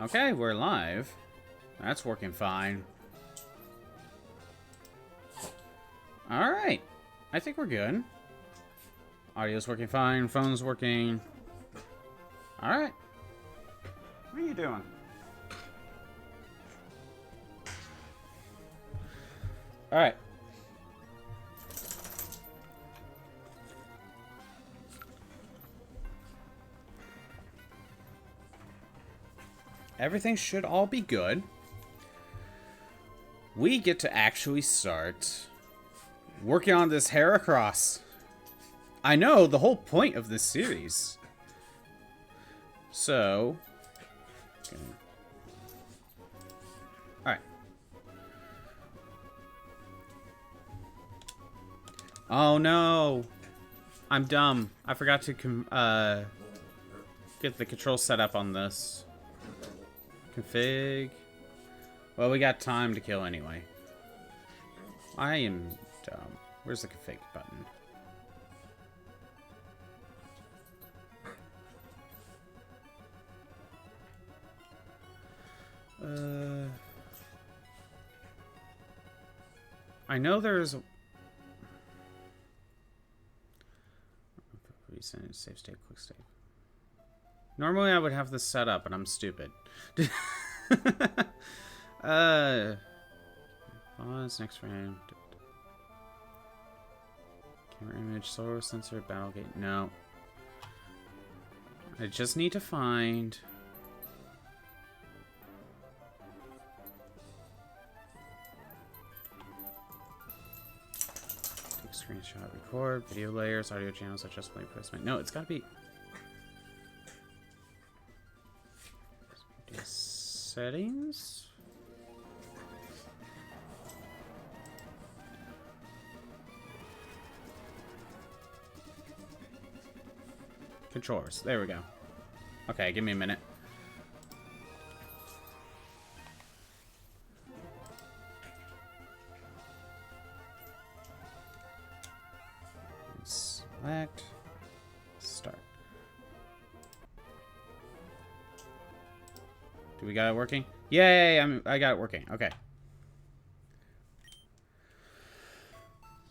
Okay, we're live. That's working fine. Alright. I think we're good. Audio's working fine. Phone's working. Alright. What are you doing? Alright. Everything should all be good. We get to actually start working on this Heracross. I know, the whole point of this series. So... okay. Alright. Oh no! I'm dumb. I forgot to get the control set up on this. Config. Well, we got time to kill anyway. I am dumb. Where's the config button? I know there's a... Recent save state, quick save. Normally I would have this set up, but I'm stupid. Pause, next frame. Camera image, solar sensor, battle gate. No. I just need to find... take screenshot, record, video layers, audio channels, adjustable placement. No, it's gotta be... settings? Controllers. There we go. Okay, give me a minute. Select. Start. Do we got it working? Yay! I got it working. Okay.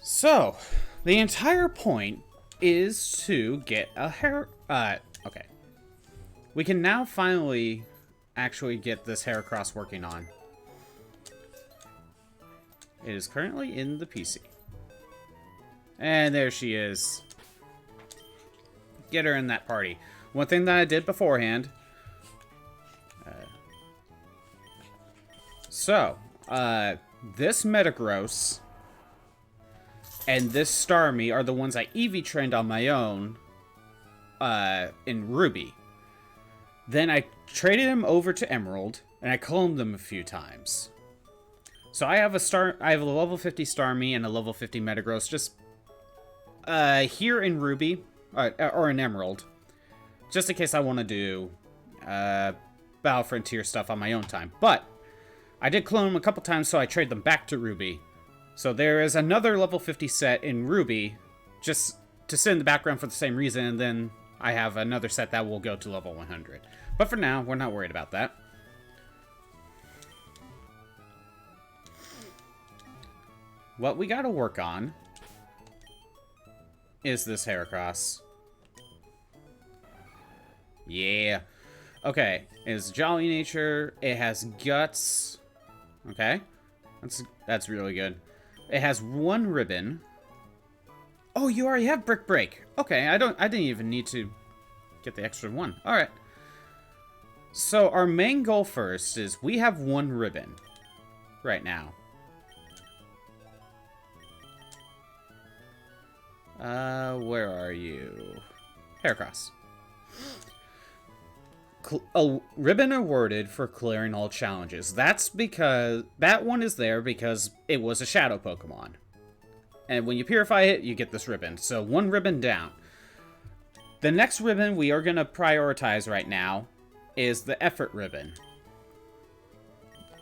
So, the entire point is to get a hair... okay. We can now finally actually get this Heracross working on. It is currently in the PC. And there she is. Get her in that party. One thing that I did beforehand... this Metagross and this Starmie are the ones I Eevee trained on my own in Ruby. Then I traded them over to Emerald, and I cloned them a few times. So I have a level 50 Starmie and a level 50 Metagross just here in Ruby, or in Emerald, just in case I want to do Battle Frontier stuff on my own time. But I did clone them a couple times, so I trade them back to Ruby. So there is another level 50 set in Ruby, just to sit in the background for the same reason, and then I have another set that will go to level 100. But for now, we're not worried about that. What we gotta work on is this Heracross. Yeah. Okay, it's Jolly Nature, it has Guts. Okay, that's really good. It has one ribbon. Oh, you already have Brick Break. Okay, I didn't even need to get the extra one. All right. So our main goal first is we have one ribbon right now. Where are you? Heracross. A ribbon awarded for clearing all challenges. That's because that one is there because it was a shadow Pokemon. And when you purify it, you get this ribbon. So one ribbon down. The next ribbon we are going to prioritize right now is the effort ribbon.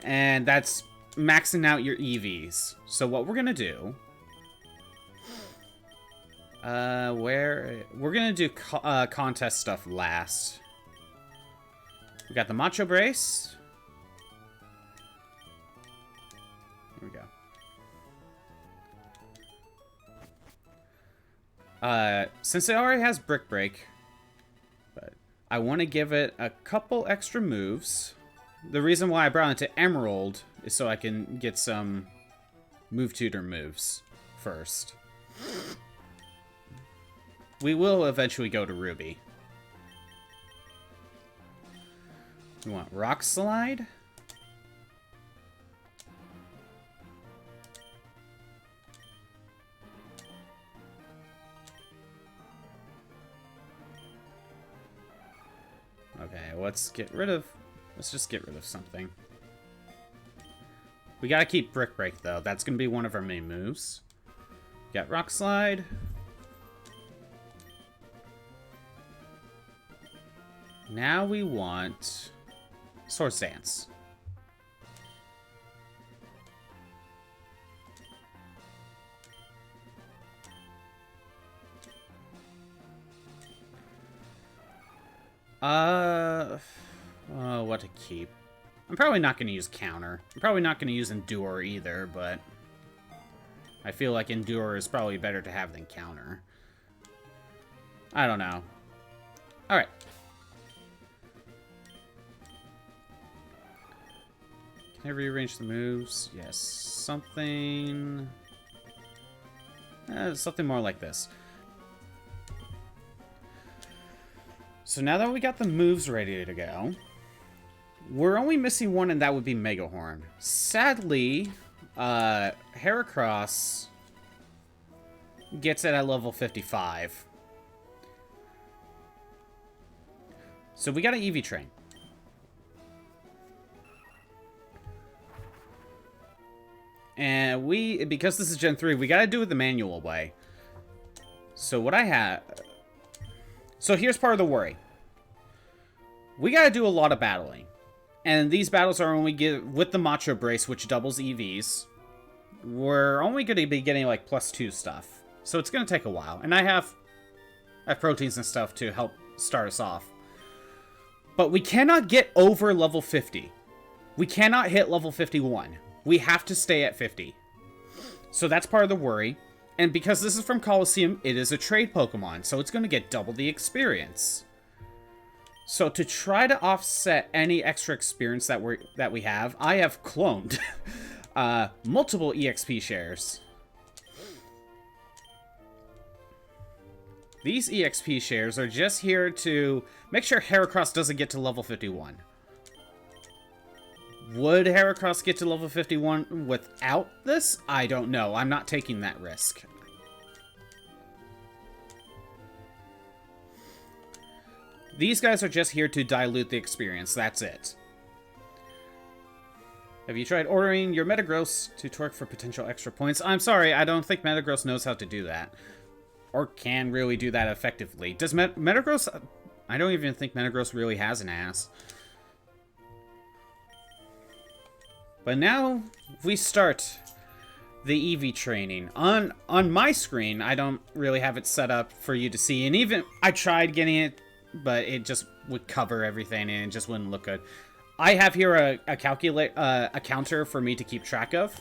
And that's maxing out your EVs. So what we're going to do... we're going to do contest stuff last. We got the Macho Brace. Here we go. Since it already has Brick Break, but I want to give it a couple extra moves. The reason why I brought it to Emerald is so I can get some move tutor moves first. We will eventually go to Ruby. We want Rock Slide. Okay, let's just get rid of something. We gotta keep Brick Break, though. That's gonna be one of our main moves. We got Rock Slide. Now we want Swords Dance. What to keep? I'm probably not going to use Counter. I'm probably not going to use Endure either, but I feel like Endure is probably better to have than Counter. I don't know. Alright. Can I rearrange the moves? Yes. Something more like this. So now that we got the moves ready to go, we're only missing one, and that would be Megahorn. Sadly, Heracross gets it at level 55. So we got an Eevee train. And because this is Gen 3, we gotta do it the manual way. So what I have... So here's part of the worry. We gotta do a lot of battling. And these battles are only with the Macho Brace, which doubles EVs. We're only gonna be getting like +2 stuff. So it's gonna take a while. And I have proteins and stuff to help start us off. But we cannot get over level 50. We cannot hit level 51. We have to stay at 50. So that's part of the worry. And because this is from Colosseum, it is a trade Pokemon, so it's going to get double the experience. So to try to offset any extra experience that we have, I have cloned multiple EXP shares. These EXP shares are just here to make sure Heracross doesn't get to level 51. Would Heracross get to level 51 without this? I don't know. I'm not taking that risk. These guys are just here to dilute the experience. That's it. Have you tried ordering your Metagross to Torque for potential extra points? I'm sorry, I don't think Metagross knows how to do that. Or can really do that effectively. Does Metagross... I don't even think Metagross really has an ass. But now we start the Eevee training. On my screen, I don't really have it set up for you to see. And even I tried getting it, but it just would cover everything and it just wouldn't look good. I have here a counter for me to keep track of.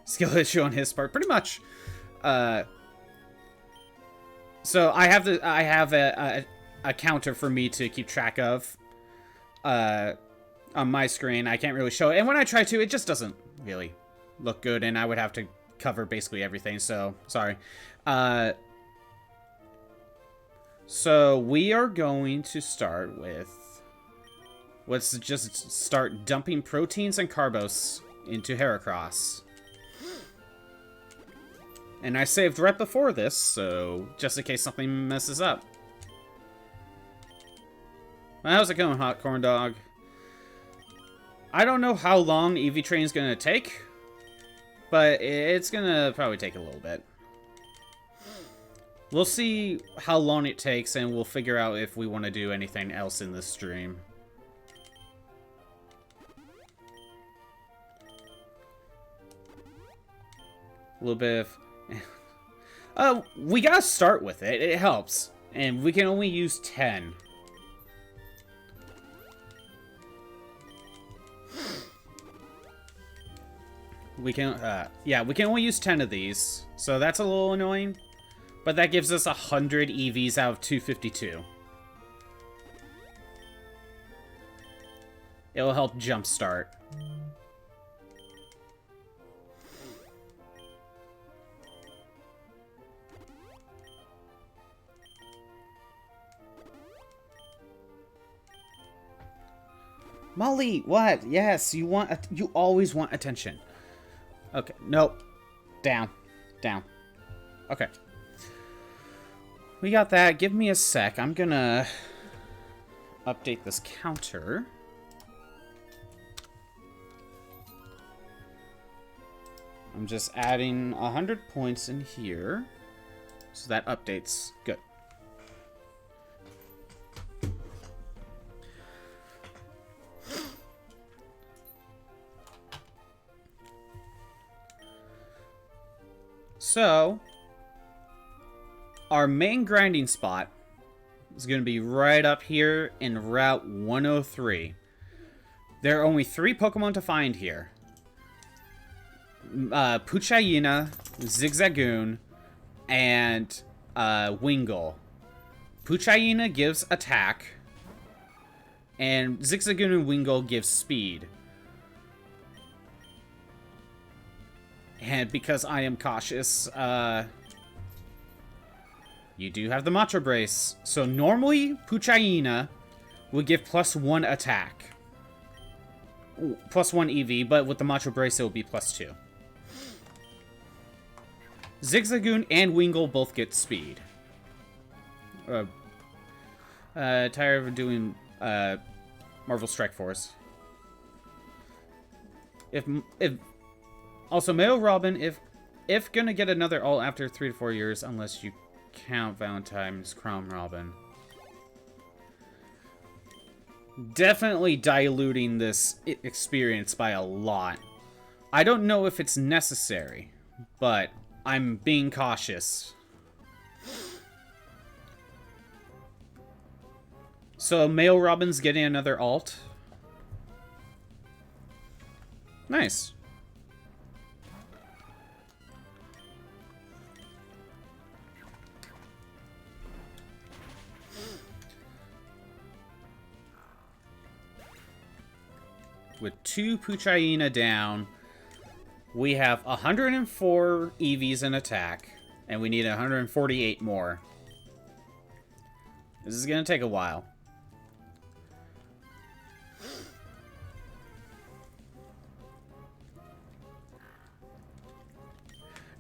Skill issue on his part, pretty much. So I have a counter for me to keep track of. On my screen, I can't really show it. And when I try to, it just doesn't really look good, and I would have to cover basically everything, so sorry. So we are going to start with... Let's just start dumping proteins and carbos into Heracross. And I saved right before this, so just in case something messes up. Well, how's it going, Hot Corn Dog? I don't know how long Eevee Train is going to take, but it's going to probably take a little bit. We'll see how long it takes, and we'll figure out if we want to do anything else in this stream. A little bit of... we gotta start with it. It helps. And we can only use 10. We can, yeah, we can only use 10 of these. So that's a little annoying. But that gives us 100 EVs out of 252. It'll help jumpstart. Molly, what? Yes, you always want attention. Okay, nope. Down. Down. Okay. We got that. Give me a sec. I'm gonna update this counter. I'm just adding 100 points in here. So that updates. Good. So, our main grinding spot is going to be right up here in Route 103. There are only 3 Pokemon to find here. Puchayina, Zigzagoon, and Wingull. Puchayina gives attack, and Zigzagoon and Wingull give speed. And because I am cautious, you do have the Macho Brace. So normally, Puchayina would give +1 attack. +1 EV, but with the Macho Brace, it will be +2. Zigzagoon and Wingull both get speed. Tired of doing Marvel Strike Force. Also, Male Robin, if gonna get another ult after 3 to 4 years, unless you count Valentine's Crown Robin. Definitely diluting this experience by a lot. I don't know if it's necessary, but I'm being cautious. So, Male Robin's getting another ult. Nice. With 2 Puchayina down, we have 104 EVs in attack, and we need 148 more. This is going to take a while.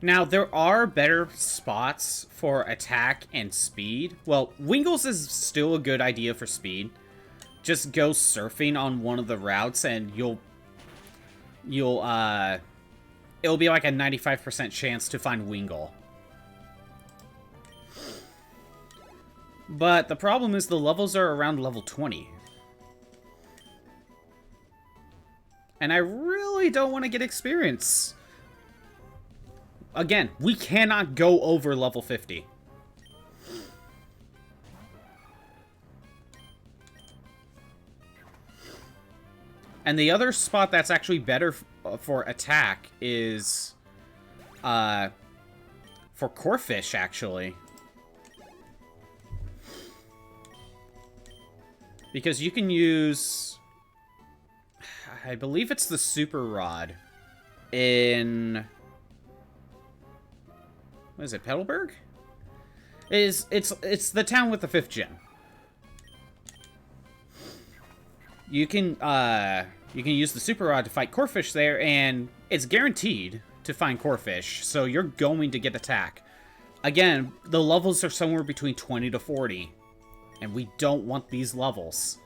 Now, there are better spots for attack and speed. Well, Wingull's is still a good idea for speed. Just go surfing on one of the routes and it'll be like a 95% chance to find Wingull. But the problem is the levels are around level 20. And I really don't want to get experience. Again, we cannot go over level 50. And the other spot that's actually better for attack is for Corphish, actually. Because you can use, I believe it's the Super Rod in, what is it, Petalburg? It's the town with the 5th gym. You can use the Super Rod to fight Corphish there, and it's guaranteed to find Corphish, so you're going to get attack. Again, the levels are somewhere between 20 to 40, and we don't want these levels.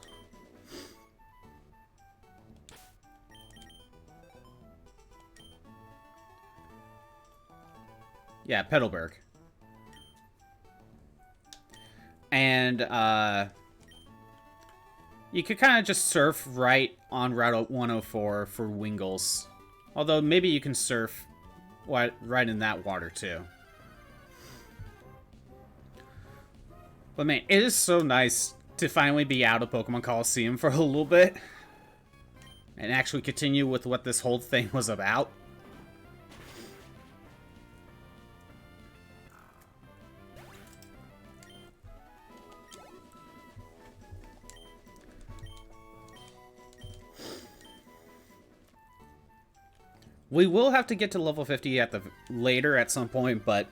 Yeah, Petalburg. And, you could kind of just surf right on Route 104 for Wingulls. Although, maybe you can surf right in that water, too. But man, it is so nice to finally be out of Pokemon Coliseum for a little bit. And actually continue with what this whole thing was about. We will have to get to level 50 later at some point, but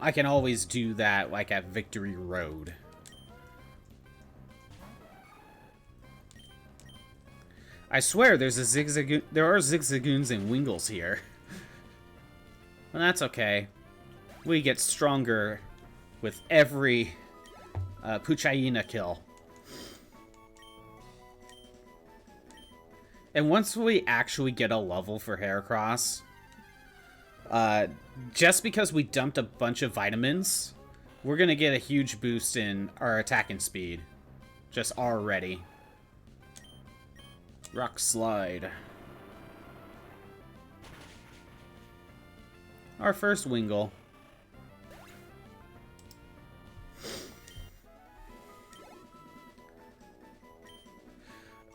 I can always do that, like, at Victory Road. I swear there are Zigzagoons and Wingles here. Well, that's okay. We get stronger with every Puchayina kill. And once we actually get a level for Heracross, just because we dumped a bunch of vitamins, we're gonna get a huge boost in our attacking speed. Just already. Rock Slide. Our first Wingull.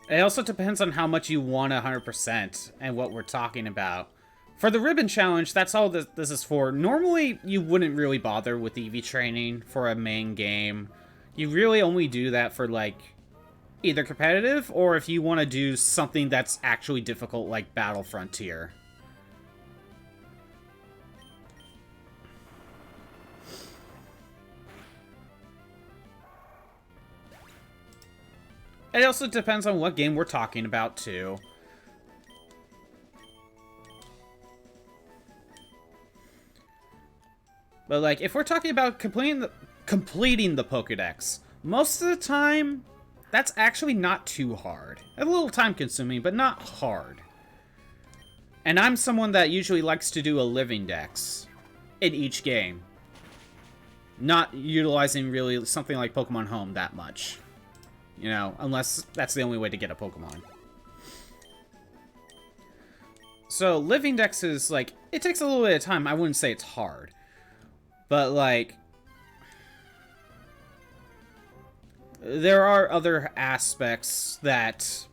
It also depends on how much you want 100% and what we're talking about. For the Ribbon Challenge, that's all this is for. Normally, you wouldn't really bother with EV training for a main game. You really only do that for, like, either competitive or if you want to do something that's actually difficult, like Battle Frontier. It also depends on what game we're talking about, too. But, like, if we're talking about completing the Pokédex, most of the time, that's actually not too hard. A little time-consuming, but not hard. And I'm someone that usually likes to do a living dex in each game. Not utilizing really something like Pokemon Home that much. You know, unless that's the only way to get a Pokemon. So, living dex is, like, it takes a little bit of time. I wouldn't say it's hard. But, like, there are other aspects that,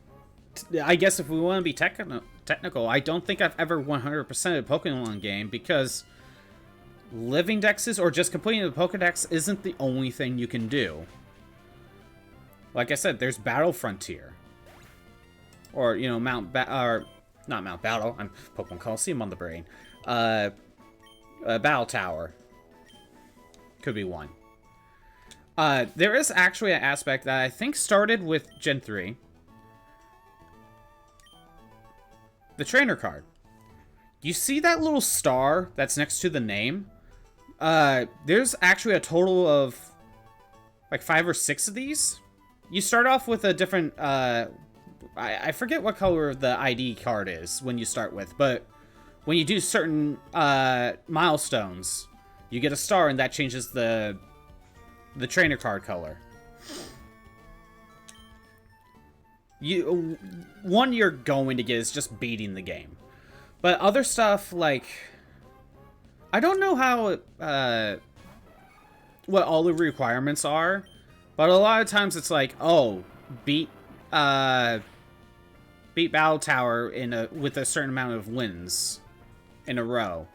I guess if we want to be technical, I don't think I've ever 100%ed a Pokemon game because living dexes or just completing the Pokedex isn't the only thing you can do. Like I said, there's Battle Frontier. Or, you know, not Mount Battle, I'm Pokemon Coliseum on the brain. Battle Tower. Could be one. There is actually an aspect that I think started with Gen 3. The trainer card. You see that little star that's next to the name? There's actually a total of like 5 or 6 of these. You start off with a different, I forget what color the ID card is when you start with, but when you do certain milestones, you get a star and that changes the trainer card color. One you're going to get is just beating the game. But other stuff, like, I don't know how, what all the requirements are, but a lot of times it's like, oh, beat Battle Tower with a certain amount of wins in a row.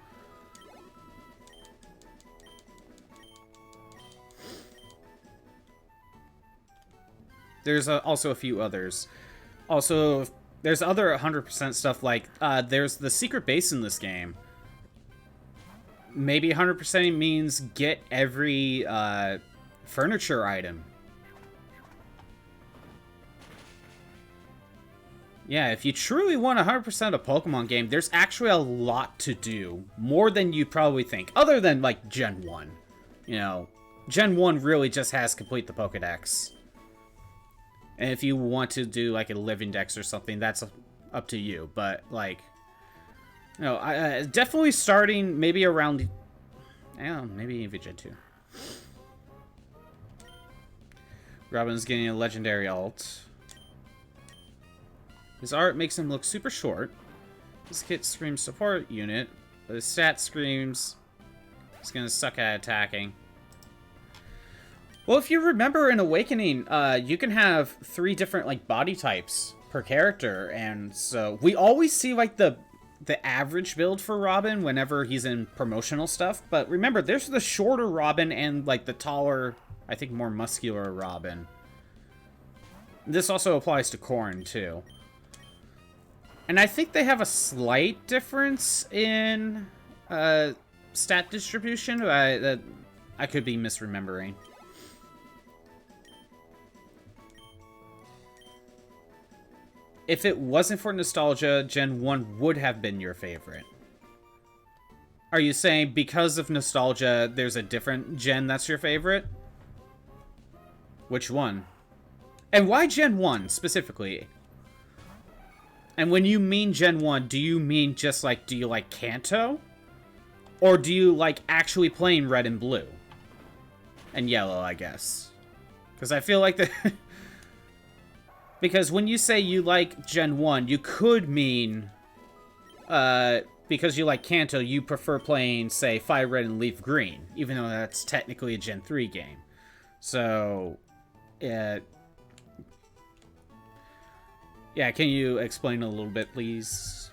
There's also a few others. Also, there's other 100% stuff like, there's the secret base in this game. Maybe 100% means get every furniture item. Yeah, if you truly want 100% a Pokemon game, there's actually a lot to do. More than you probably think. Other than, like, Gen 1. You know, Gen 1 really just has complete the Pokedex. And if you want to do, like, a living dex or something, that's up to you. But, like, you know, definitely starting maybe around, I don't know, maybe even Gen 2. Robin's getting a legendary alt. His art makes him look super short. His kit screams support unit, but his stat screams he's gonna suck at attacking. Well, if you remember in Awakening, you can have 3 different, like, body types per character, and so we always see, like, the average build for Robin whenever he's in promotional stuff, but remember, there's the shorter Robin and, like, the taller, I think more muscular Robin. This also applies to Corrin, too. And I think they have a slight difference in stat distribution. That I could be misremembering. If it wasn't for nostalgia, Gen 1 would have been your favorite. Are you saying because of nostalgia, there's a different gen that's your favorite? Which one? And why Gen 1 specifically? And when you mean Gen 1, do you mean just like, do you like Kanto? Or do you like actually playing Red and Blue? And Yellow, I guess. Because I feel like the... Because when you say you like Gen 1, you could mean, because you like Kanto, you prefer playing, say, Fire Red and Leaf Green, even though that's technically a Gen 3 game. So, yeah, can you explain a little bit, please?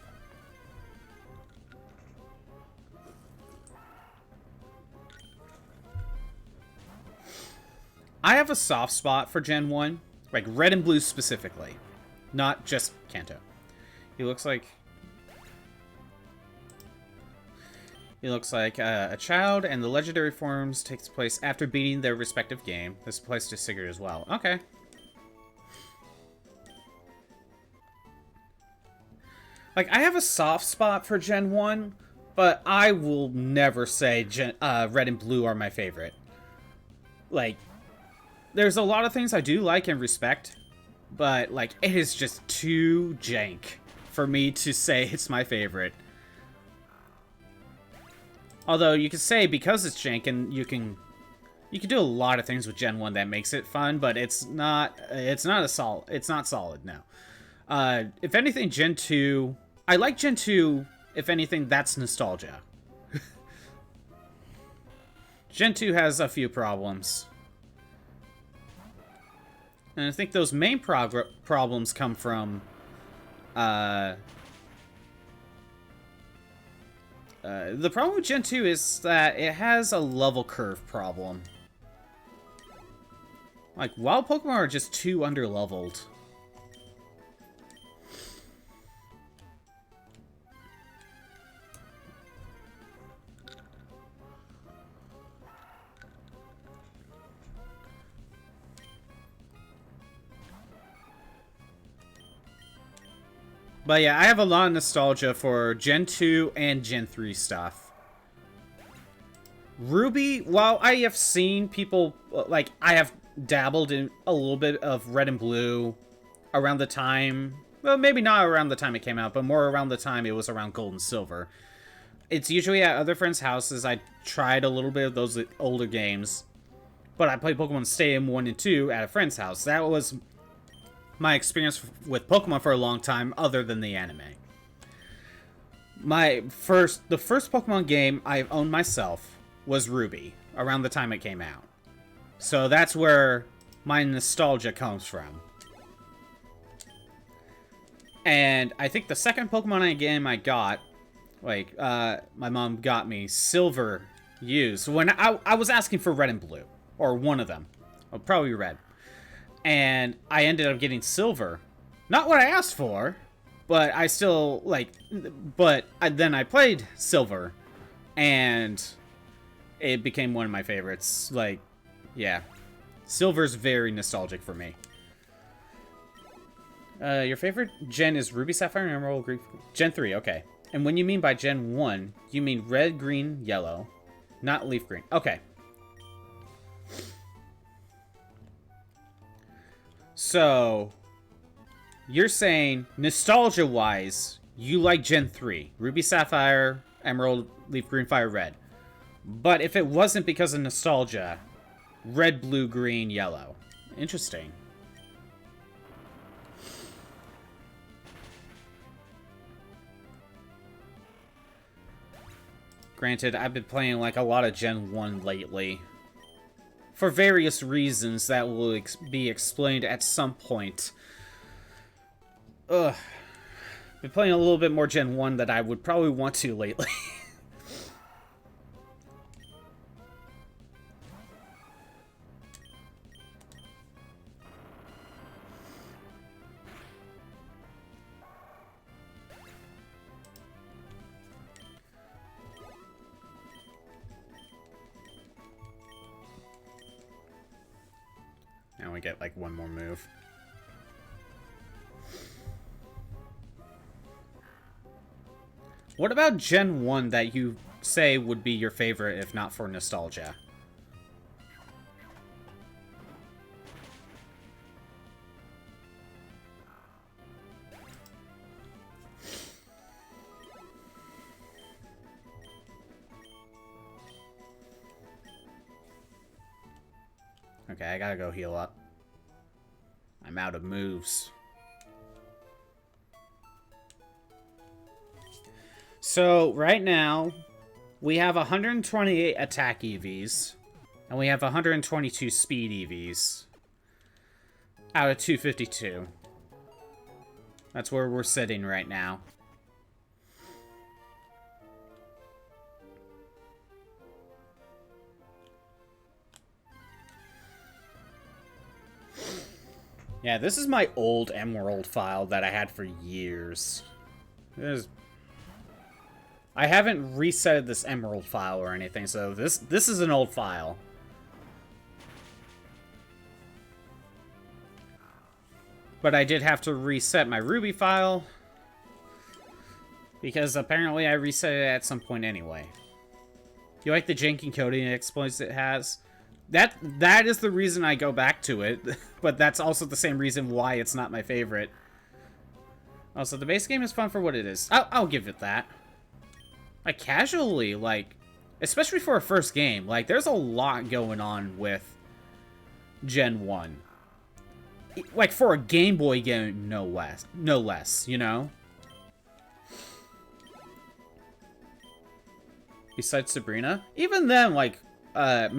I have a soft spot for Gen 1. Like, Red and Blue specifically. Not just Kanto. He looks like a child, and the legendary forms takes place after beating their respective game. This applies to Sigurd as well. Okay. Like, I have a soft spot for Gen 1, but I will never say Red and Blue are my favorite. Like... There's a lot of things I do like and respect, but, like, it is just too jank for me to say it's my favorite. Although, you could say because it's jank, and you can do a lot of things with Gen 1 that makes it fun, but it's not solid, no. If anything, Gen 2... I like Gen 2, if anything, that's nostalgia. Gen 2 has a few problems. And I think those main problems come from, the problem with Gen 2 is that it has a level curve problem. Like, wild Pokemon are just too underleveled. But yeah, I have a lot of nostalgia for Gen 2 and Gen 3 stuff. Ruby, while I have seen people, like, I have dabbled in a little bit of Red and Blue around the time, well, maybe not around the time it came out, but more around the time it was around Gold and Silver. It's usually at other friends' houses. I tried a little bit of those older games, but I played Pokemon Stadium 1 and 2 at a friend's house. That was my experience with Pokemon for a long time, other than the anime. The first Pokemon game I owned myself was Ruby, around the time it came out. So that's where my nostalgia comes from. And I think the second Pokemon game I got, like, my mom got me Silver used. When I was asking for Red and Blue, or one of them. Well, probably Red. And I ended up getting Silver. Not what I asked for, but I still, like, then I played Silver, and it became one of my favorites. Like, yeah. Silver's very nostalgic for me. Your favorite gen is Ruby, Sapphire, and Emerald, Green... Gen 3, okay. And when you mean by Gen 1, you mean red, green, yellow, not leaf green. Okay. So, you're saying, nostalgia-wise, you like Gen 3. Ruby, Sapphire, Emerald, Leaf Green, Fire, Red. But if it wasn't because of nostalgia, red, blue, green, yellow. Interesting. Granted, I've been playing, like, a lot of Gen 1 lately. For various reasons that will be explained at some point. Ugh. Been playing a little bit more Gen 1 than I would probably want to lately. And we get, like, one more move. What about Gen 1 that you say would be your favorite if not for nostalgia? Okay, I gotta go heal up. I'm out of moves. So, right now, we have 128 attack EVs, and we have 122 speed EVs out of 252. That's where we're sitting right now. Yeah, this is my old Emerald file that I had for years. I haven't resetted this Emerald file or anything, so this is an old file. But I did have to reset my Ruby file, because apparently I reset it at some point anyway. You like the janky coding exploits it has? That is the reason I go back to it, but that's also the same reason why it's not my favorite. Also, the base game is fun for what it is. I'll give it that. Like, casually, like, especially for a first game, like, there's a lot going on with Gen 1. Like, for a Game Boy game, no less, you know? Besides Sabrina? Even then, like, I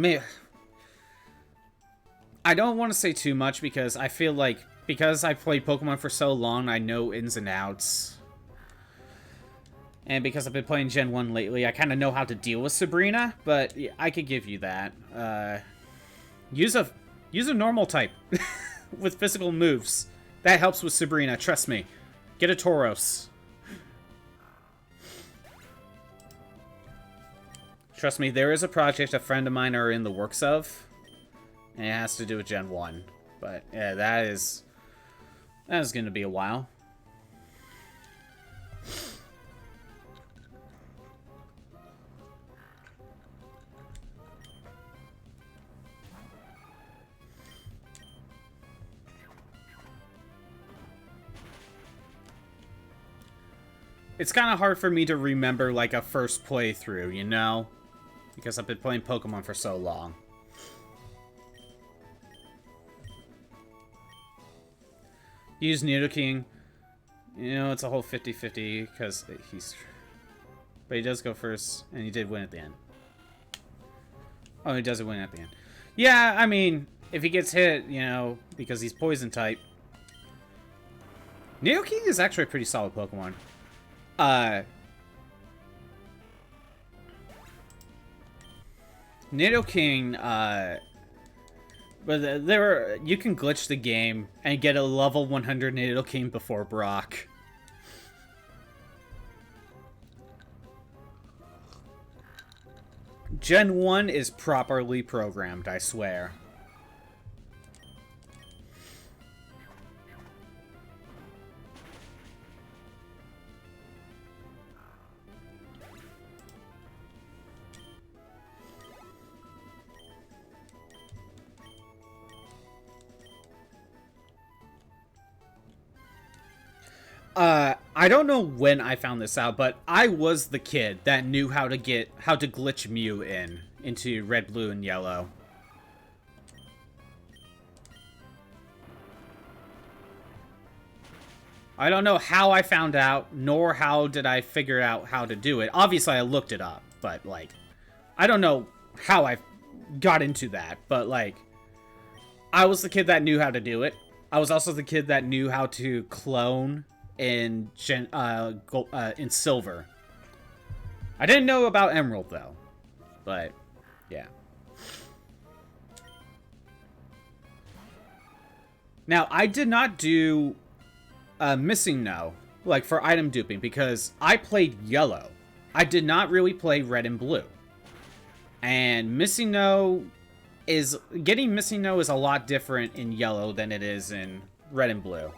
don't want to say too much because I feel like, because I've played Pokemon for so long, I know ins and outs. And because I've been playing Gen 1 lately, I kind of know how to deal with Sabrina, but yeah, I could give you that. Use a normal type with physical moves. That helps with Sabrina, trust me. Get a Tauros. Trust me, there is a project a friend of mine are in the works of. And it has to do with Gen 1. But yeah, that is going to be a while. It's kind of hard for me to remember, like, a first playthrough, you know? Because I've been playing Pokemon for so long. Use Nidoking. You know, it's a whole 50-50, because he's... But he does go first, and he did win at the end. Oh, he doesn't win at the end. Yeah, I mean, if he gets hit, you know, because he's poison type. Nidoking is actually a pretty solid Pokemon. Nidoking, but you can glitch the game and get a level 100 Nidoking before Brock. Gen 1 is properly programmed, I swear. I don't know when I found this out, but I was the kid that knew how to glitch Mew into red, blue, and yellow. I don't know how I found out, nor how did I figure out how to do it. Obviously, I looked it up, but, like, I don't know how I got into that, but, like, I was the kid that knew how to do it. I was also the kid that knew how to clone in Silver. I didn't know about Emerald, though. But, yeah. Now, I did not do Missing No, like, for item duping, because I played Yellow. I did not really play Red and Blue. And Missing No is getting Missing No is a lot different in yellow than it is in red and blue.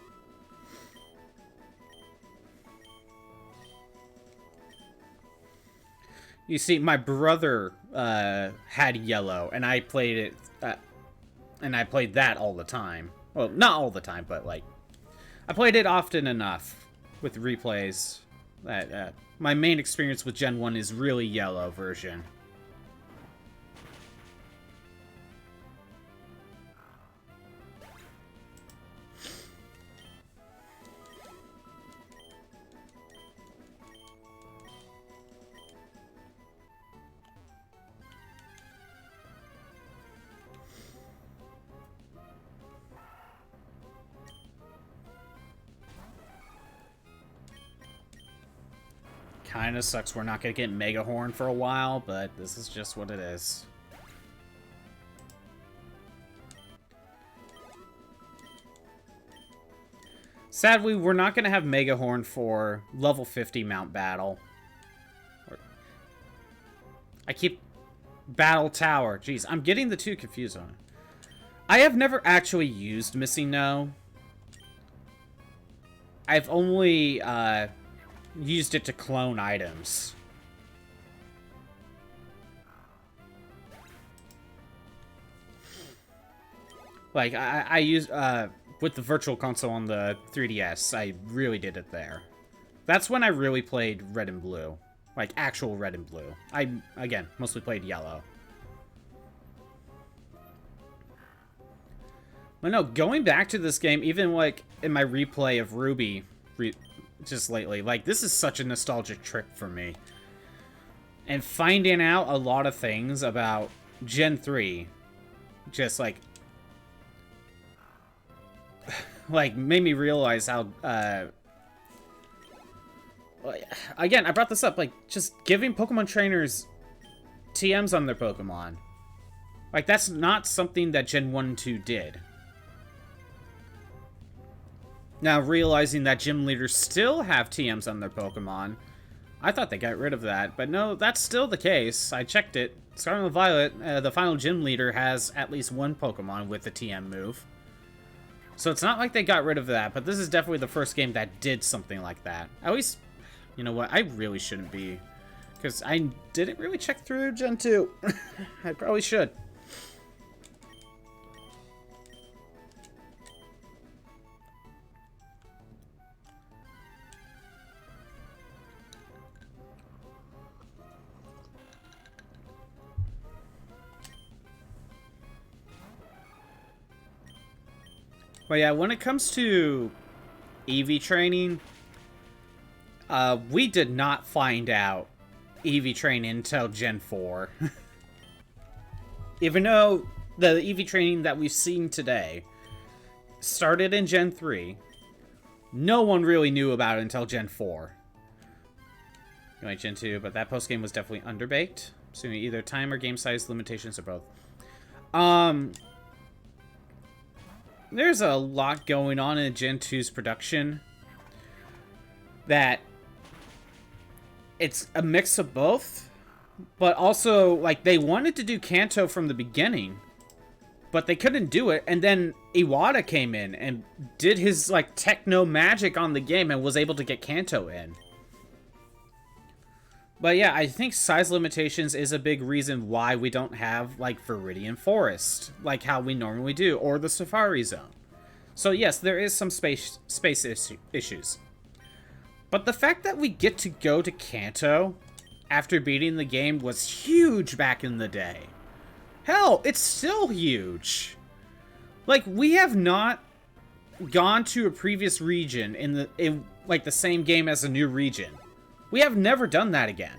You see, my brother had yellow, and I played it, and I played that all the time. Well, not all the time, but like, I played it often enough with replays that my main experience with Gen 1 is really yellow version. Kinda sucks we're not gonna get Mega Horn for a while, but this is just what it is. Sadly, we're not gonna have Mega Horn for level 50 Mount Battle. I keep... Battle Tower. Jeez, I'm getting the two confused on it. I have never actually used Missing No. I've only, used it to clone items. Like, I use, with the Virtual Console on the 3DS, I really did it there. That's when I really played Red and Blue. Like, actual Red and Blue. I, again, mostly played Yellow. But no, going back to this game, even, like, in my replay of Ruby, just lately, like, this is such a nostalgic trip for me. And finding out a lot of things about Gen 3, just, like, made me realize how, again, I brought this up, like, just giving Pokemon trainers TMs on their Pokemon. Like, that's not something that Gen 1 and 2 did. Now, realizing that gym leaders still have TMs on their Pokemon, I thought they got rid of that, but no, that's still the case. I checked it. Scarlet and Violet, the final gym leader, has at least one Pokemon with a TM move. So it's not like they got rid of that, but this is definitely the first game that did something like that. At least, you know what, I really shouldn't be, because I didn't really check through Gen 2. I probably should. But yeah, when it comes to EV training, we did not find out EV training until Gen 4. Even though the EV training that we've seen today started in Gen 3, no one really knew about it until Gen 4. Like Gen 2, but that postgame was definitely underbaked. So either time or game size limitations or both. There's a lot going on in Gen 2's production that it's a mix of both, but also, like, they wanted to do Kanto from the beginning, but they couldn't do it, and then Iwata came in and did his, like, techno magic on the game and was able to get Kanto in. But yeah, I think size limitations is a big reason why we don't have, like, Viridian Forest, like how we normally do, or the Safari Zone. So yes, there is some space issues. But the fact that we get to go to Kanto after beating the game was huge back in the day. Hell, it's still huge. Like, we have not gone to a previous region in like the same game as a new region. We have never done that again.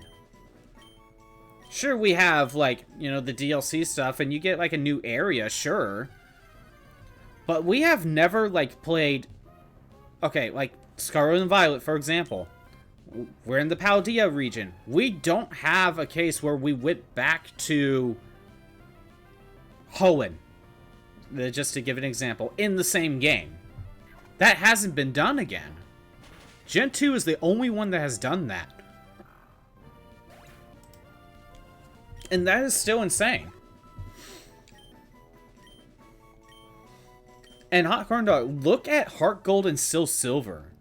Sure, we have, like, you know, the DLC stuff, and you get, like, a new area, sure. But we have never, like, played... Okay, like, Scarlet and Violet, for example. We're in the Paldea region. We don't have a case where we went back to Hoenn, just to give an example, in the same game. That hasn't been done again. Gen 2 is the only one that has done that. And that is still insane. And Hot Corn Dog, look at Heart Gold and Still Silver.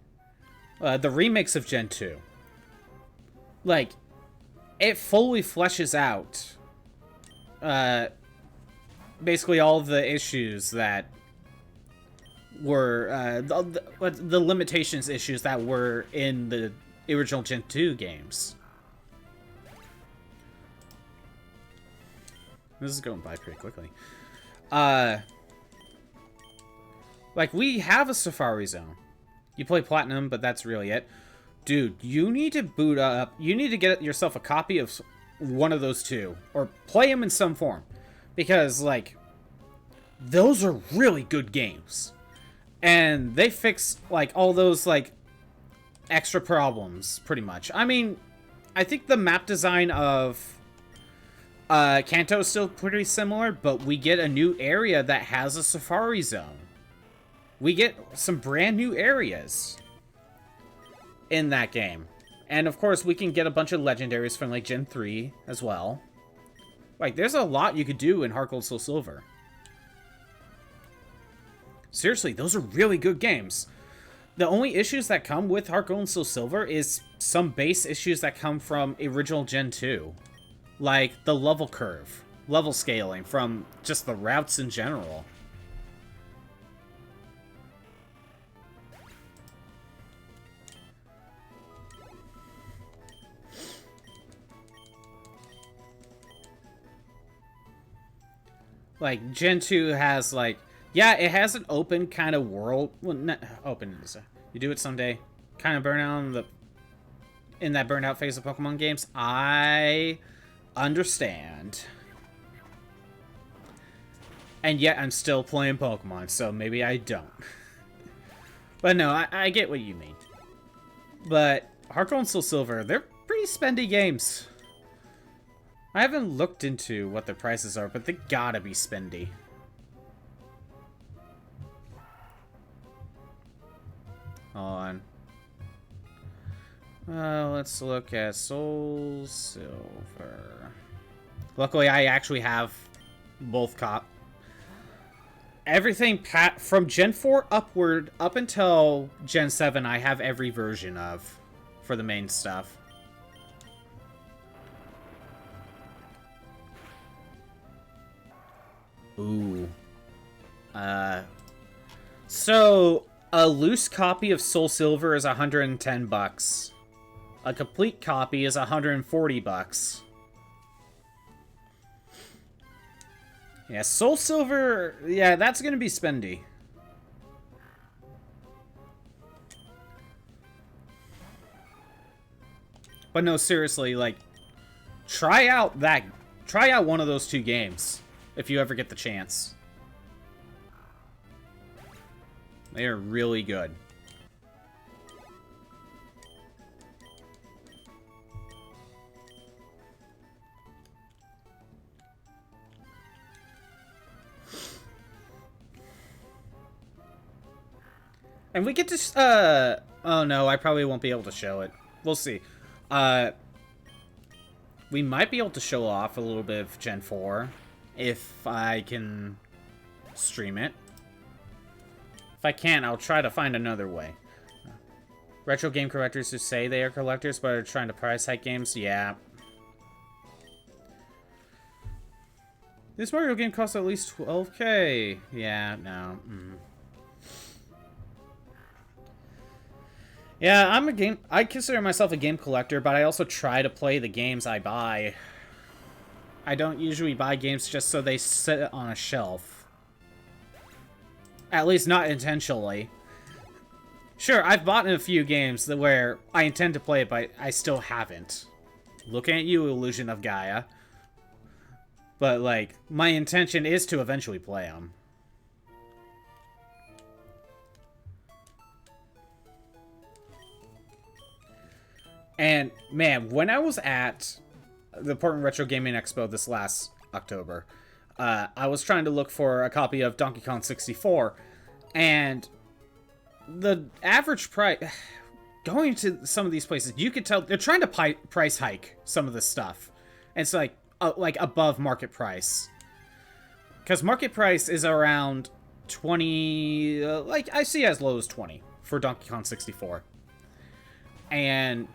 The remakes of Gen 2. Like, it fully fleshes out basically all the issues that were the limitations issues that were in the original Gen 2 games. This is going by pretty quickly. Like, we have a Safari Zone. You play Platinum, but that's really it. Dude, you need to boot up. You need to get yourself a copy of one of those two. Or play them in some form. Because, like, those are really good games. And they fix, like, all those, like, extra problems, pretty much. I mean, I think the map design of Kanto is still pretty similar, but we get a new area that has a Safari Zone. We get some brand new areas in that game. And of course, we can get a bunch of legendaries from like Gen 3 as well. Like, there's a lot you could do in Heart Gold Soul Silver. Seriously, those are really good games. The only issues that come with Heart Gold and Soul Silver is some base issues that come from original Gen 2. Like the level curve, level scaling from just the routes in general. Like, Gen 2 has, like... Yeah, it has an open kind of world. Well, not open. You do it someday. Kind of burnout in that burnout phase of Pokemon games. I understand. And yet, I'm still playing Pokemon, so maybe I don't. But no, I get what you mean. But Heart Gold and Soul Silver, they're pretty spendy games. I haven't looked into what their prices are, but they gotta be spendy. Hold on. Let's look at Soul Silver. Luckily, I actually have both everything from Gen 4 upward, up until Gen 7, I have every version of for the main stuff. Ooh. So a loose copy of Soul Silver is $110. A complete copy is $140. Yeah, Soul Silver, yeah, that's gonna be spendy. But no, seriously, like, try out one of those two games if you ever get the chance. They are really good. And we get to, oh no, I probably won't be able to show it. We'll see. We might be able to show off a little bit of Gen 4 if I can stream it. If I can't, I'll try to find another way. Retro game collectors who say they are collectors but are trying to price hike games, yeah. This Mario game costs at least $12K. Yeah, no. Yeah, I consider myself a game collector, but I also try to play the games I buy. I don't usually buy games just so they sit on a shelf. At least not intentionally. Sure, I've bought in a few games where I intend to play it, but I still haven't. Looking at you, Illusion of Gaia. But, like, my intention is to eventually play them. And, man, when I was at the Portland Retro Gaming Expo this last October, I was trying to look for a copy of Donkey Kong 64, and the average price... Going to some of these places, you could tell they're trying to price hike some of this stuff. And it's like above market price. Because market price is around 20, like, I see as low as 20 for Donkey Kong 64. And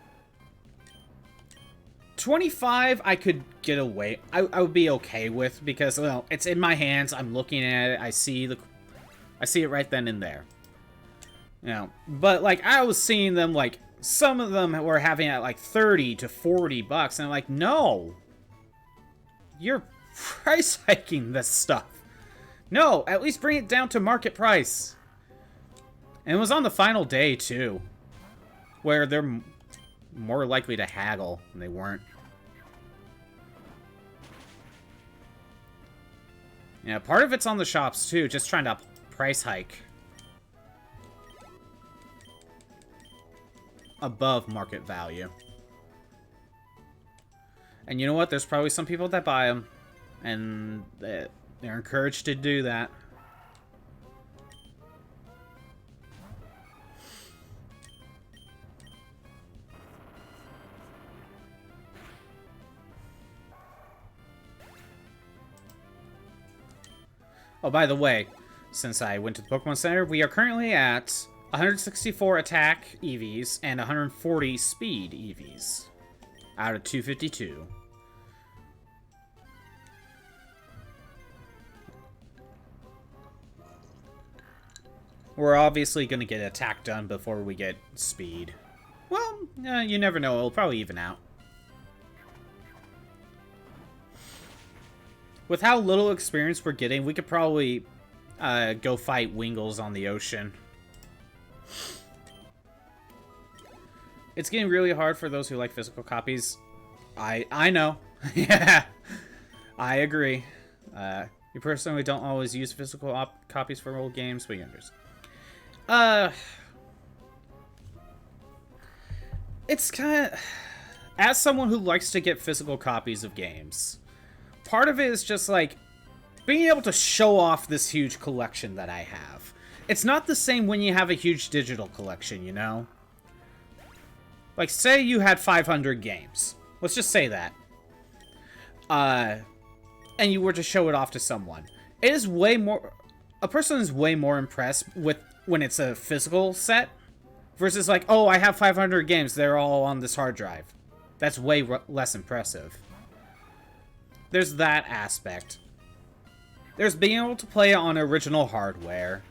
25 I could get away, I would be okay with, because, well, it's in my hands, I'm looking at it, I see it right then and there. You know, but, like, I was seeing them, like, some of them were having it at, like, 30 to 40 bucks, and I'm like, no! You're price hiking this stuff. No, at least bring it down to market price. And it was on the final day, too, where they're more likely to haggle, and they weren't. Yeah, part of it's on the shops, too, just trying to price hike above market value. And you know what? There's probably some people that buy them, and they're encouraged to do that. Oh, by the way, since I went to the Pokemon Center, we are currently at 164 attack EVs and 140 speed EVs out of 252. We're obviously going to get attack done before we get speed. Well, you never know. It'll probably even out. With how little experience we're getting, we could probably go fight Wingles on the ocean. It's getting really hard for those who like physical copies. I know. Yeah, I agree. You personally don't always use physical copies for old games, but you understand. It's kind of... As someone who likes to get physical copies of games, part of it is just, like, being able to show off this huge collection that I have. It's not the same when you have a huge digital collection, you know? Like, say you had 500 games. Let's just say that. And you were to show it off to someone. It is way more... A person is way more impressed with when it's a physical set versus like, oh, I have 500 games, they're all on this hard drive. That's way less impressive. There's that aspect. There's being able to play on original hardware.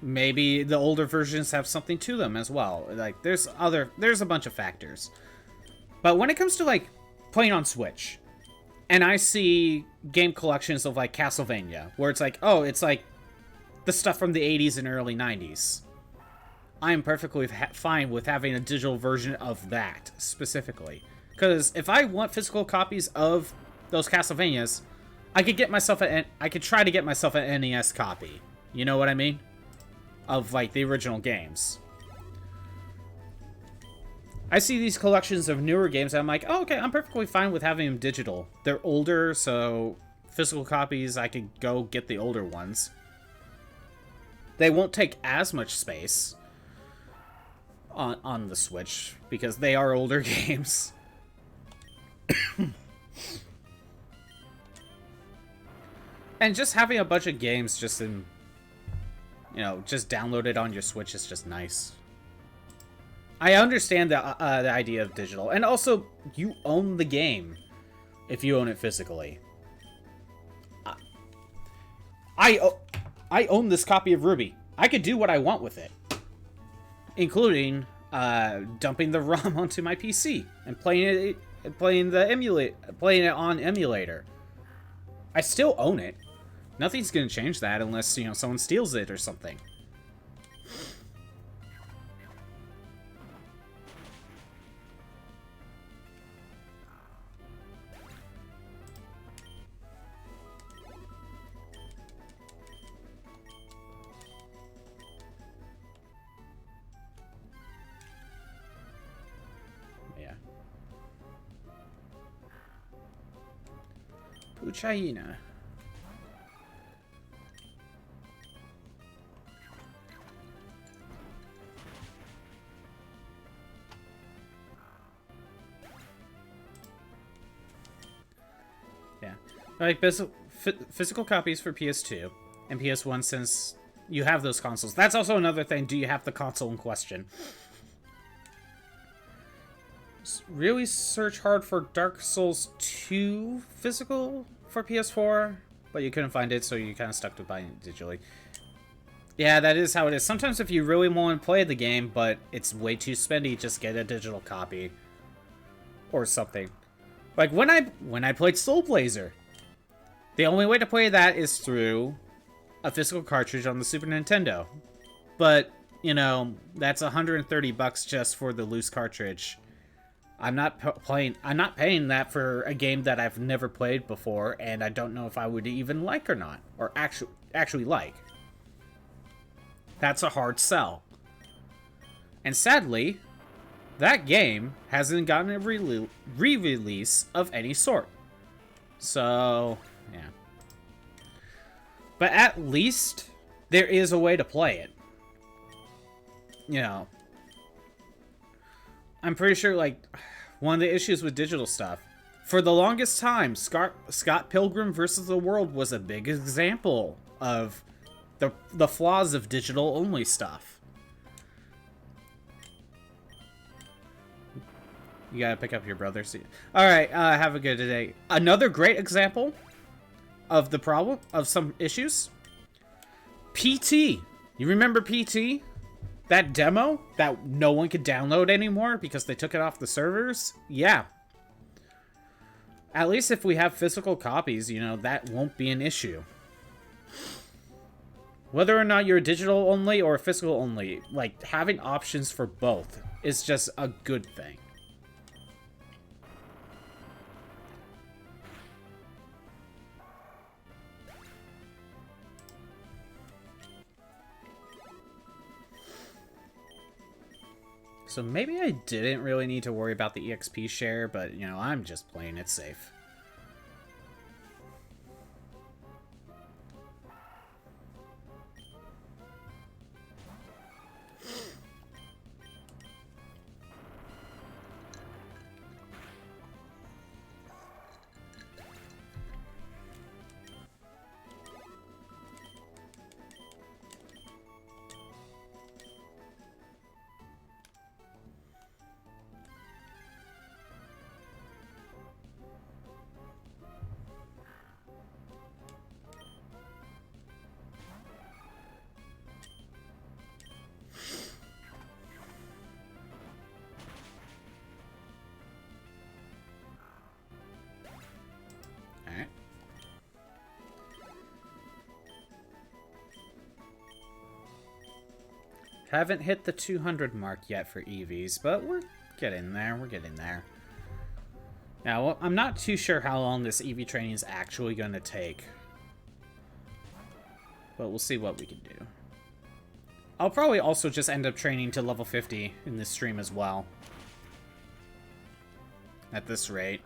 Maybe the older versions have something to them as well. Like, there's a bunch of factors. But when it comes to, like, playing on Switch, and I see game collections of, like, Castlevania, where it's like, oh, it's like the stuff from the 80s and early 90s. I am perfectly fine with having a digital version of that, specifically. Because if I want physical copies of those Castlevanias, I could try to get myself an NES copy. You know what I mean? Of, like, the original games. I see these collections of newer games, and I'm like, oh, okay, I'm perfectly fine with having them digital. They're older, so physical copies, I could go get the older ones. They won't take as much space on the Switch, because they are older games. And just having a bunch of games just in, you know, just downloaded on your Switch is just nice. I understand the idea of digital, and also, you own the game if you own it physically. I own this copy of Ruby. I could do what I want with it, including dumping the ROM onto my PC and playing it on emulator. I still own it. Nothing's gonna change that unless, you know, someone steals it or something. Puchaina. Yeah. Like physical copies for PS2 and PS1, since you have those consoles. That's also another thing. Do you have the console in question? Really search hard for Dark Souls 2 physical for PS4, but you couldn't find it, so you kind of stuck to buying it digitally. Yeah, that is how it is. Sometimes if you really want to play the game, but it's way too spendy, just get a digital copy. Or something. Like when I played Soul Blazer, the only way to play that is through a physical cartridge on the Super Nintendo. But, you know, that's $130 just for the loose cartridge. I'm not paying that for a game that I've never played before, and I don't know if I would even like or not, or actually like. That's a hard sell. And sadly, that game hasn't gotten a re-release of any sort. So, yeah. But at least there is a way to play it. You know, I'm pretty sure, like, one of the issues with digital stuff, for the longest time, Scott Pilgrim vs. the World was a big example of the flaws of digital-only stuff. You gotta pick up your brother. Alright, have a good day. Another great example of the problem, of some issues. PT. You remember PT? That demo that no one could download anymore because they took it off the servers? Yeah. At least if we have physical copies, you know, that won't be an issue. Whether or not you're digital only or physical only, like, having options for both is just a good thing. So maybe I didn't really need to worry about the EXP share, but, you know, I'm just playing it safe. Haven't hit the 200 mark yet for EVs, but we're getting there. We're getting there. Now, I'm not too sure how long this EV training is actually going to take. But we'll see what we can do. I'll probably also just end up training to level 50 in this stream as well. At this rate.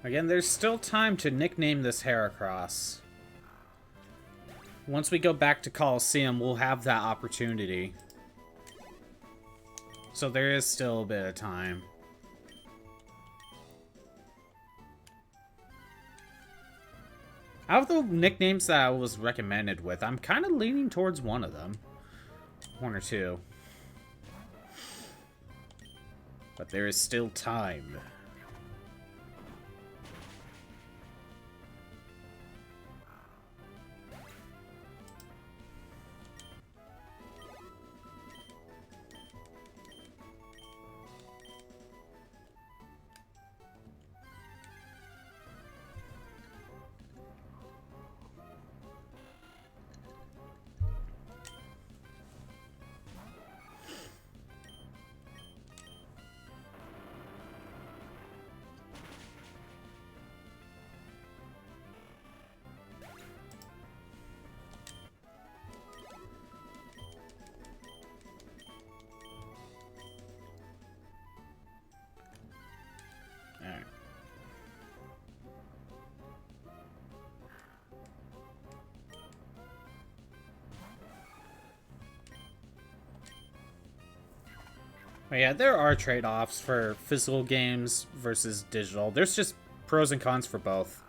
Again, there's still time to nickname this Heracross. Once we go back to Coliseum, we'll have that opportunity. So there is still a bit of time. Out of the nicknames that I was recommended with, I'm kind of leaning towards one of them. One or two. But there is still time. But yeah, there are trade-offs for physical games versus digital. There's just pros and cons for both.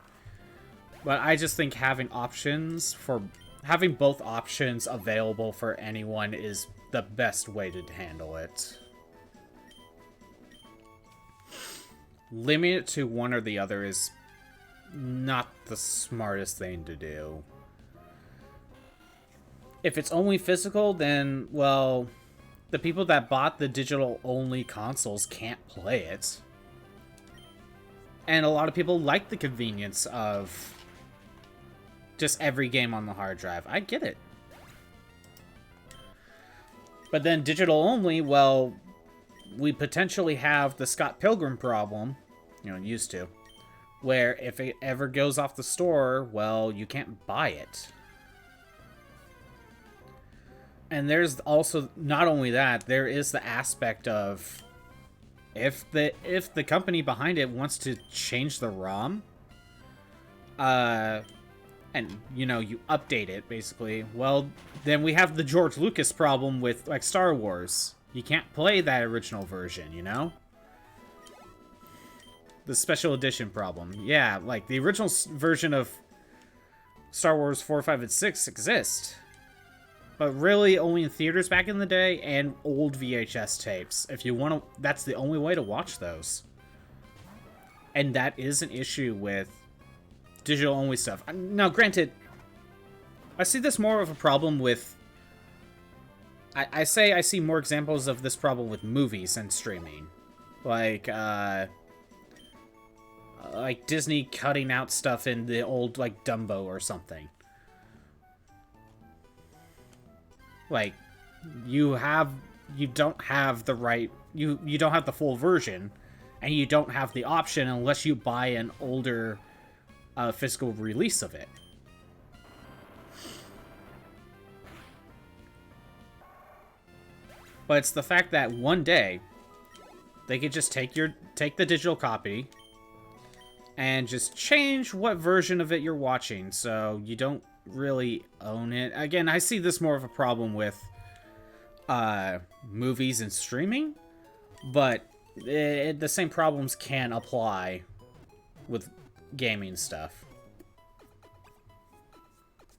But I just think having both options available for anyone is the best way to handle it. Limiting it to one or the other is not the smartest thing to do. If it's only physical, then, well, the people that bought the digital-only consoles can't play it. And a lot of people like the convenience of just every game on the hard drive. I get it. But then digital-only, well, we potentially have the Scott Pilgrim problem, used to, where if it ever goes off the store, well, you can't buy it. And there's also, not only that, there is the aspect of if the company behind it wants to change the ROM, and you update it basically, well, then we have the George Lucas problem with like Star Wars. You can't play that original version, The special edition problem. Yeah, like the original version of Star Wars 4, 5, and 6 exist. But really only in theaters back in the day and old VHS tapes. If you want to, that's the only way to watch those. And that is an issue with digital-only stuff. Now, granted, I see this more of a problem with... I see more examples of this problem with movies and streaming. Like Disney cutting out stuff in the old, like, Dumbo or something. Like, you don't have the right... You don't have the full version, and you don't have the option unless you buy an older physical release of it. But it's the fact that one day they could just take the digital copy and just change what version of it you're watching, so you don't really own it. Again, I see this more of a problem with movies and streaming, but the same problems can apply with gaming stuff.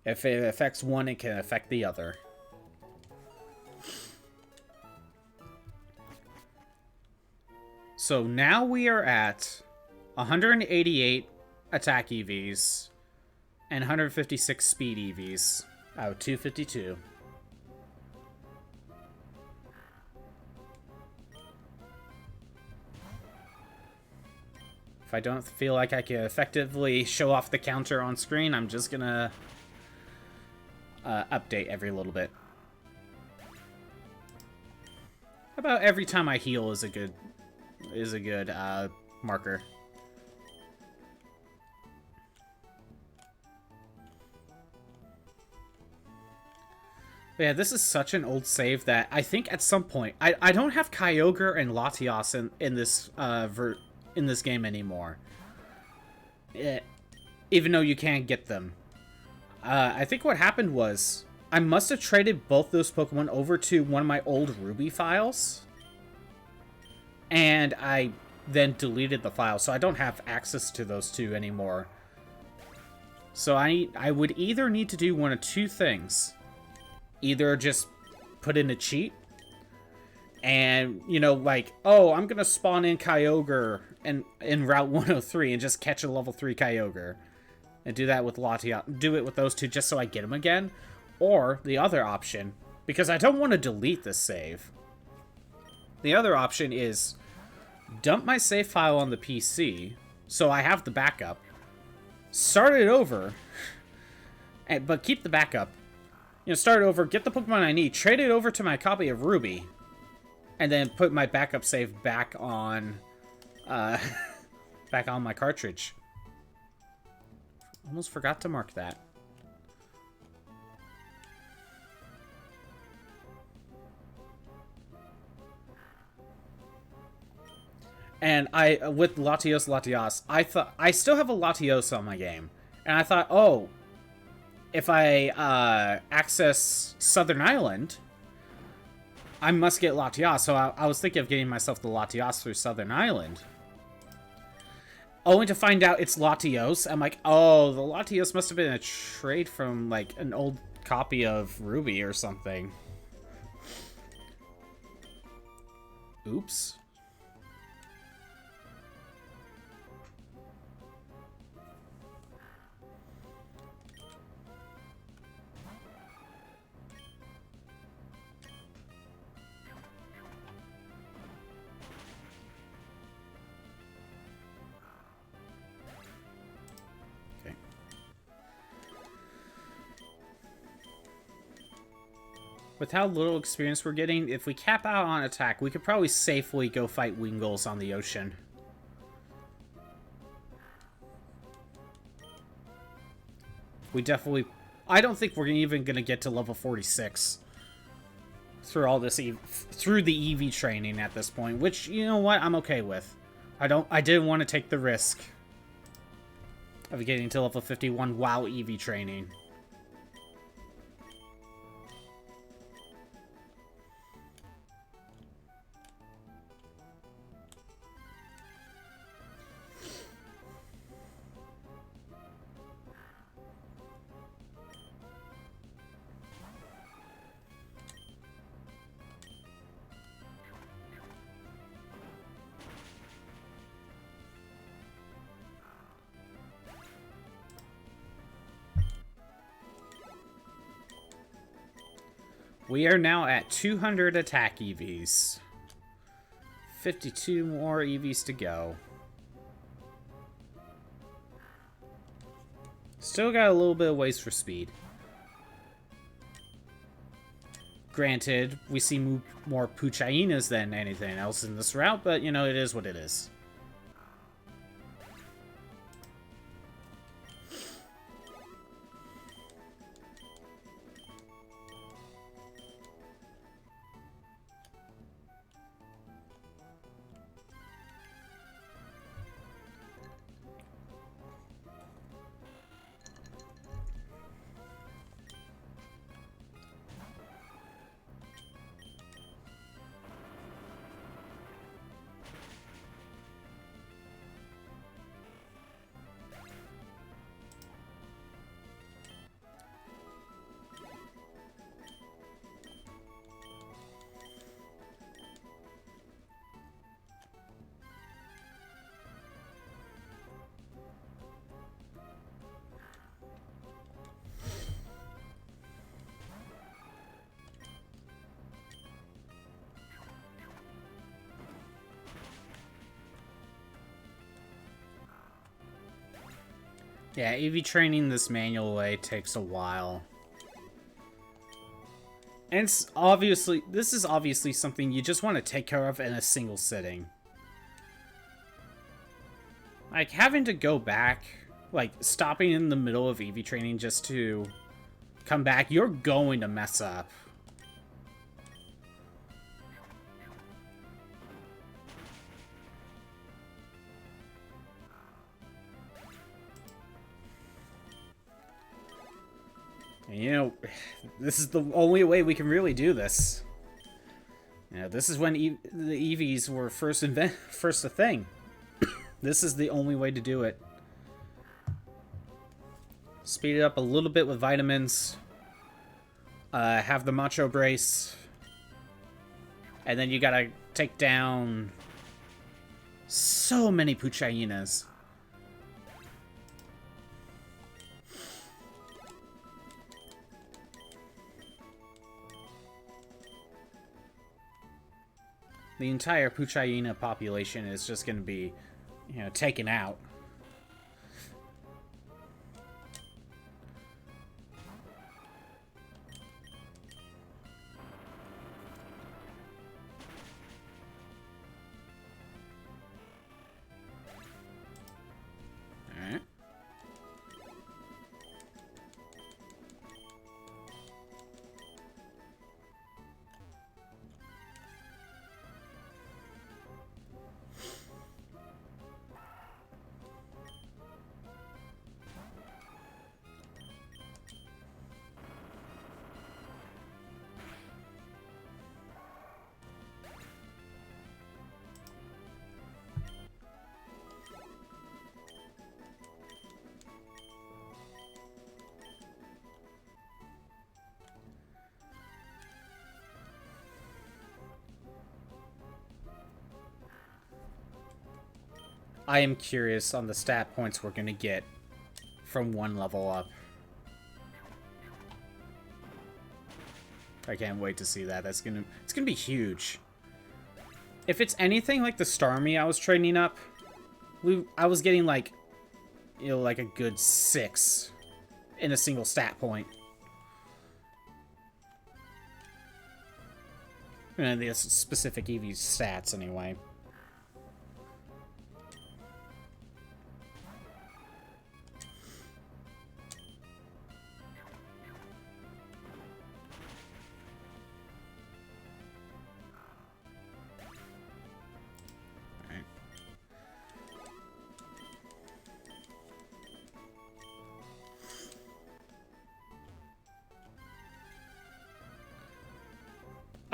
If it affects one, it can affect the other. So now we are at 188 attack EVs and 156 speed EVs out of 252. If I don't feel like I can effectively show off the counter on screen, I'm just gonna update every little bit. About every time I heal is a good marker. But yeah, this is such an old save that I think at some point I don't have Kyogre and Latios in this game anymore. Even though you can't get them. I think what happened was I must have traded both those Pokemon over to one of my old Ruby files. And I then deleted the file, so I don't have access to those two anymore. So I would either need to do one of two things. Either just put in a cheat, and, like, oh, I'm gonna spawn in Kyogre in Route 103 and just catch a level 3 Kyogre. And do that with Latios. Do it with those two just so I get them again. Or, the other option, because I don't want to delete this save. The other option is dump my save file on the PC, so I have the backup. Start it over, but keep the backup. Start it over, get the Pokemon I need, trade it over to my copy of Ruby, and then put my backup save back on my cartridge. Almost forgot to mark that. And with Latios, I thought, I still have a Latios on my game. And I thought, oh, if I access Southern Island, I must get Latias, so I was thinking of getting myself the Latias through Southern Island. Only to find out it's Latios. I'm like, oh, the Latios must have been a trade from, like, an old copy of Ruby or something. Oops. With how little experience we're getting, if we cap out on attack, we could probably safely go fight Wingulls on the ocean. We definitely... I don't think we're even going to get to level 46 through all this through the EV training at this point, which, you know what, I'm okay with. I didn't want to take the risk of getting to level 51 while EV training. We are now at 200 attack EVs. 52 more EVs to go. Still got a little bit of ways for speed. Granted, we see more Puchainas than anything else in this route, but, you know, it is what it is. Yeah, EV training this manual way takes a while. And this is obviously something you just want to take care of in a single sitting. Like, having to go back, like, stopping in the middle of EV training just to come back, you're going to mess up. And, you know, this is the only way we can really do this. You know, this is when the EVs were first a thing. This is the only way to do it. Speed it up a little bit with vitamins. Have the Macho Brace. And then you gotta take down so many Puchainas. The entire Puchaina population is just going to be, you know, taken out. All right. I am curious on the stat points we're gonna get from one level up. I can't wait to see that. It's gonna be huge. If it's anything like the Starmie I was training up, I was getting like, you know, like a good 6 in a single stat point. And the specific EV stats, anyway.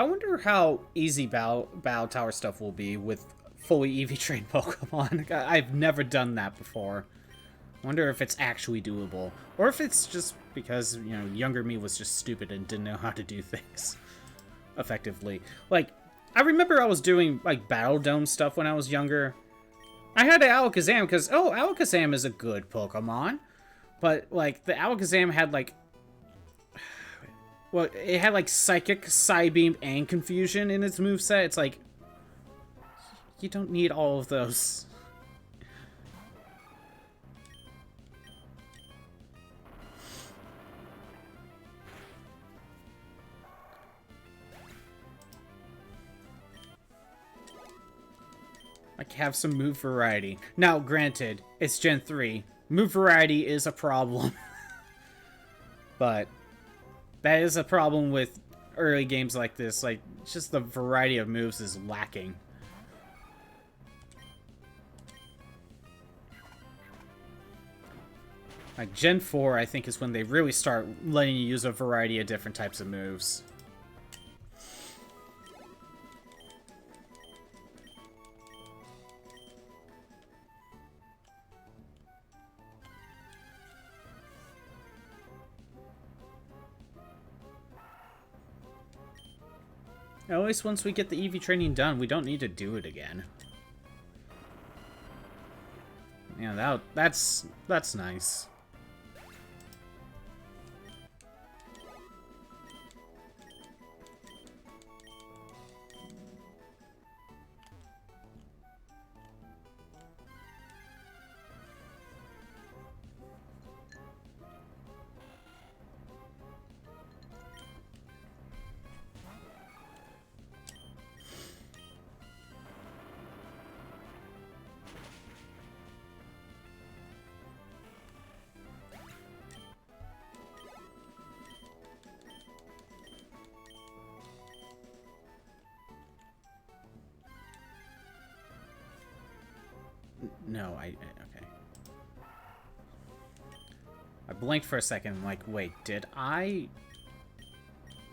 I wonder how easy Battle Tower stuff will be with fully EV trained Pokemon. I've never done that before. I wonder if it's actually doable. Or if it's just because, you know, younger me was just stupid and didn't know how to do things effectively. Like, I remember I was doing, like, Battle Dome stuff when I was younger. I had an Alakazam because, oh, Alakazam is a good Pokemon. But, like, the Alakazam had, like, well, it had, like, Psychic, Psybeam, and Confusion in its moveset. It's like, you don't need all of those. Like, have some move variety. Now, granted, it's Gen 3. Move variety is a problem. But that is a problem with early games like this. Like, just the variety of moves is lacking. Like, Gen 4, I think, is when they really start letting you use a variety of different types of moves. At least once we get the EV training done, we don't need to do it again. Yeah, that's nice. No, okay. I blinked for a second. I'm like, wait, did I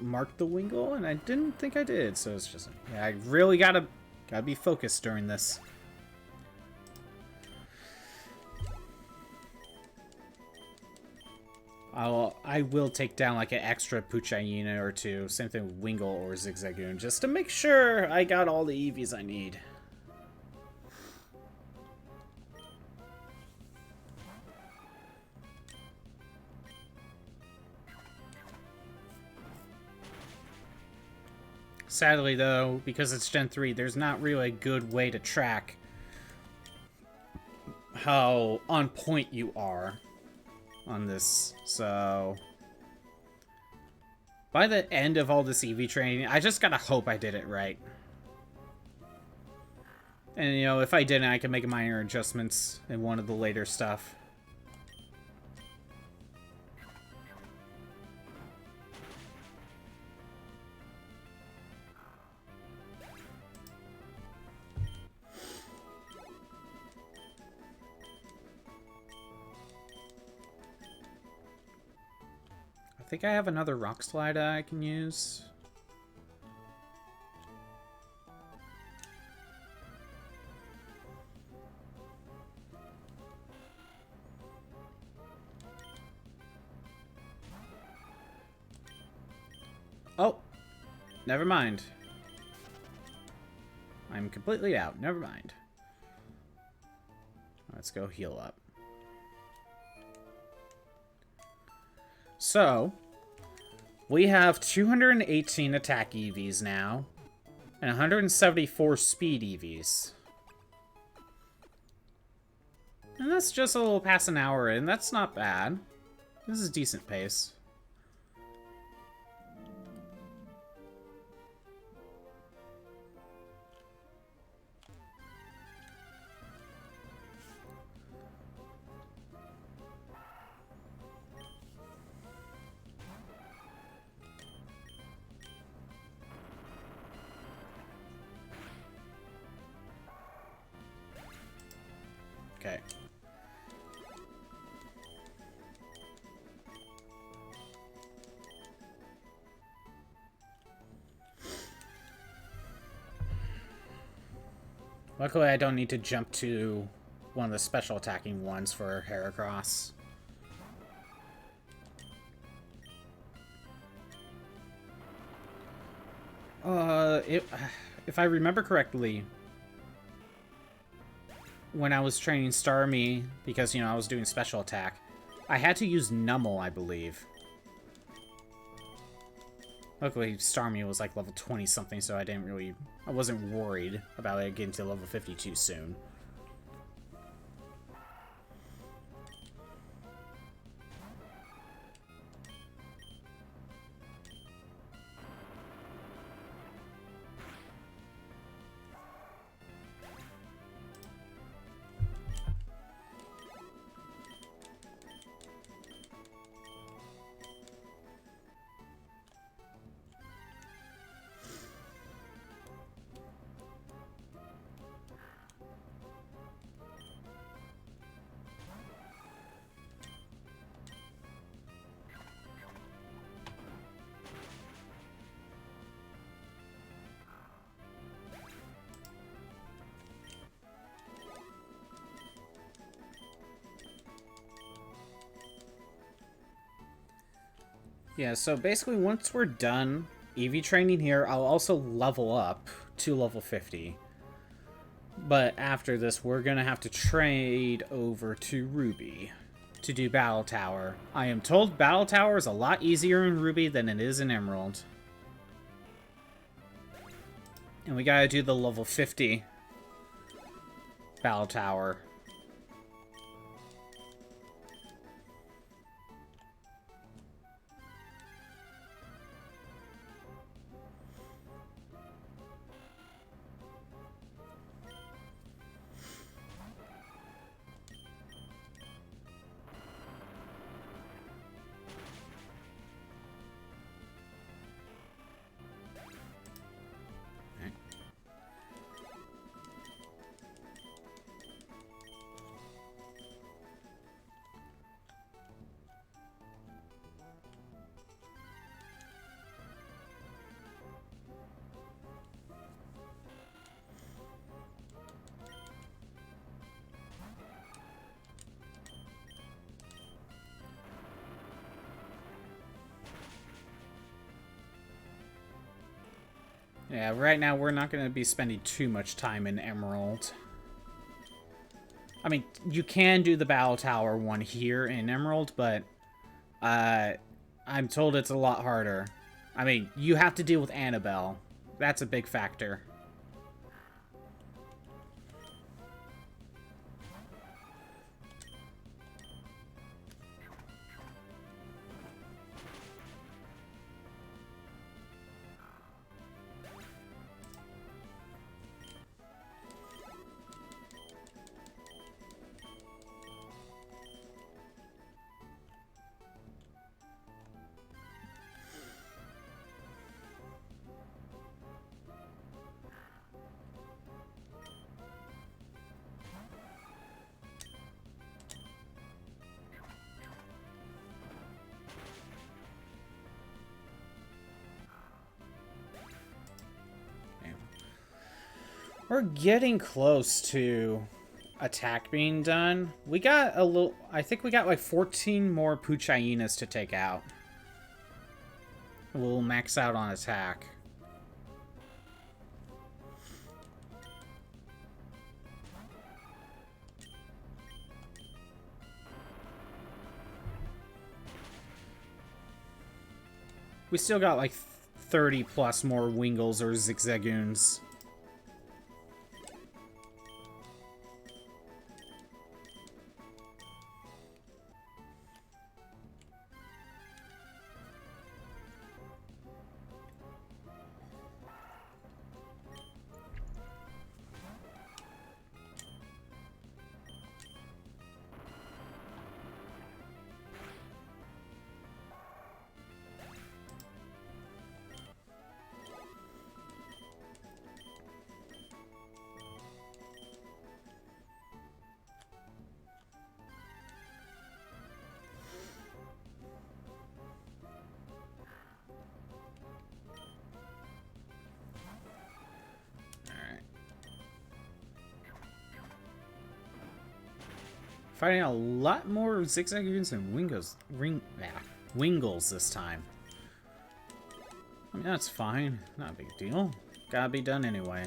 mark the Wingull? And I didn't think I did. So it's just, yeah, I really gotta be focused during this. I will take down like an extra Puchayina or two. Same thing with Wingull or Zigzagoon, just to make sure I got all the EVs I need. Sadly, though, because it's Gen 3, there's not really a good way to track how on point you are on this. So, by the end of all this EV training, I just gotta hope I did it right. And, you know, if I didn't, I can make minor adjustments in one of the later stuff. I think I have another Rock Slide I can use. Oh, never mind. I'm completely out. Never mind. Let's go heal up. So, we have 218 attack EVs now, and 174 speed EVs. And that's just a little past an hour in. That's not bad. This is decent pace. Okay. Luckily, I don't need to jump to one of the special attacking ones for Heracross. If I remember correctly, when I was training Starmie, because, you know, I was doing special attack, I had to use Nummel, I believe. Luckily, Starmie was like level 20-something, so I wasn't worried about it getting to level 52 soon. Yeah, so basically once we're done EV training here, I'll also level up to level 50. But after this, we're going to have to trade over to Ruby to do Battle Tower. I am told Battle Tower is a lot easier in Ruby than it is in Emerald. And we got to do the level 50 Battle Tower. Yeah, right now we're not going to be spending too much time in Emerald. I mean, you can do the Battle Tower one here in Emerald, but I'm told it's a lot harder. I mean, you have to deal with Annabelle. That's a big factor. We're getting close to attack being done. We got a little... I think we got like 14 more Puchainas to take out. We'll max out on attack. We still got like 30 plus more Wingles or Zigzagoons. Fighting a lot more Zigzagoons and Wingles this time. I mean, that's fine. Not a big deal. Gotta be done anyway.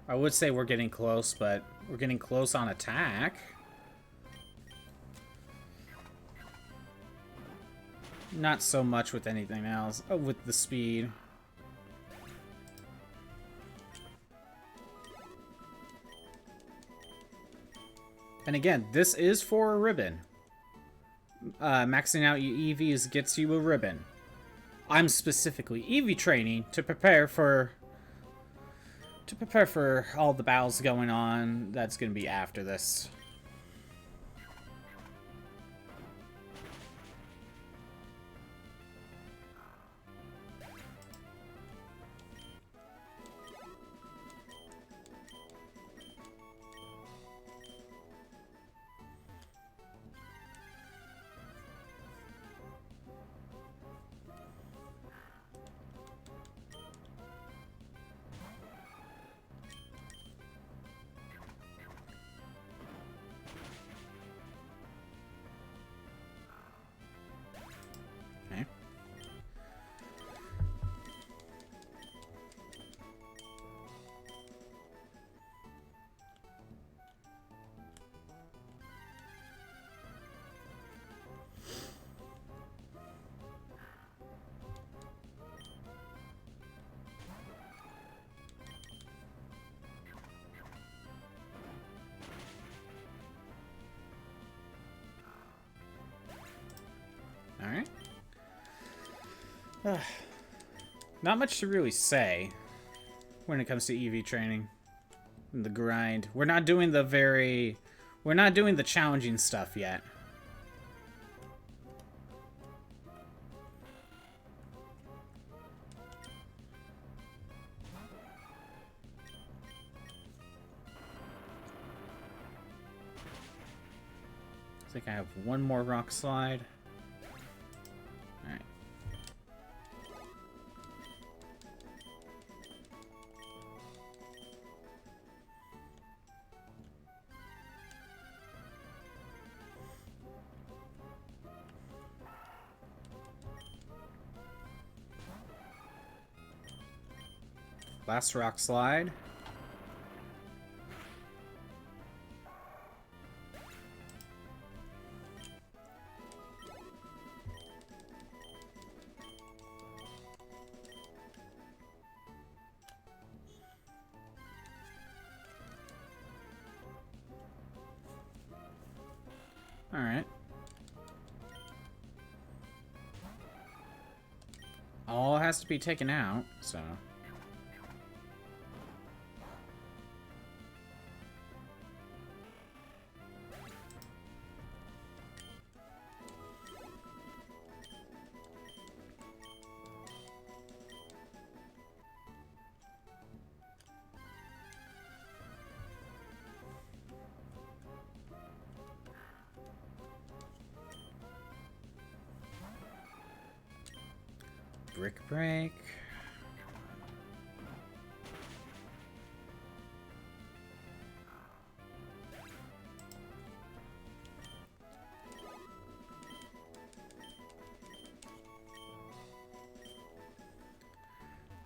I would say we're getting close, but we're getting close on attack. Not so much with anything else. Oh, with the speed. And again, this is for a ribbon. Maxing out your EVs gets you a ribbon. I'm specifically EV training to prepare for all the battles going on. That's going to be after this. Alright. Not much to really say when it comes to EV training and the grind. We're not doing the challenging stuff yet. I think I have one more rock slide. Alright. Last rock slide. Alright. All has to be taken out, so... Brick break.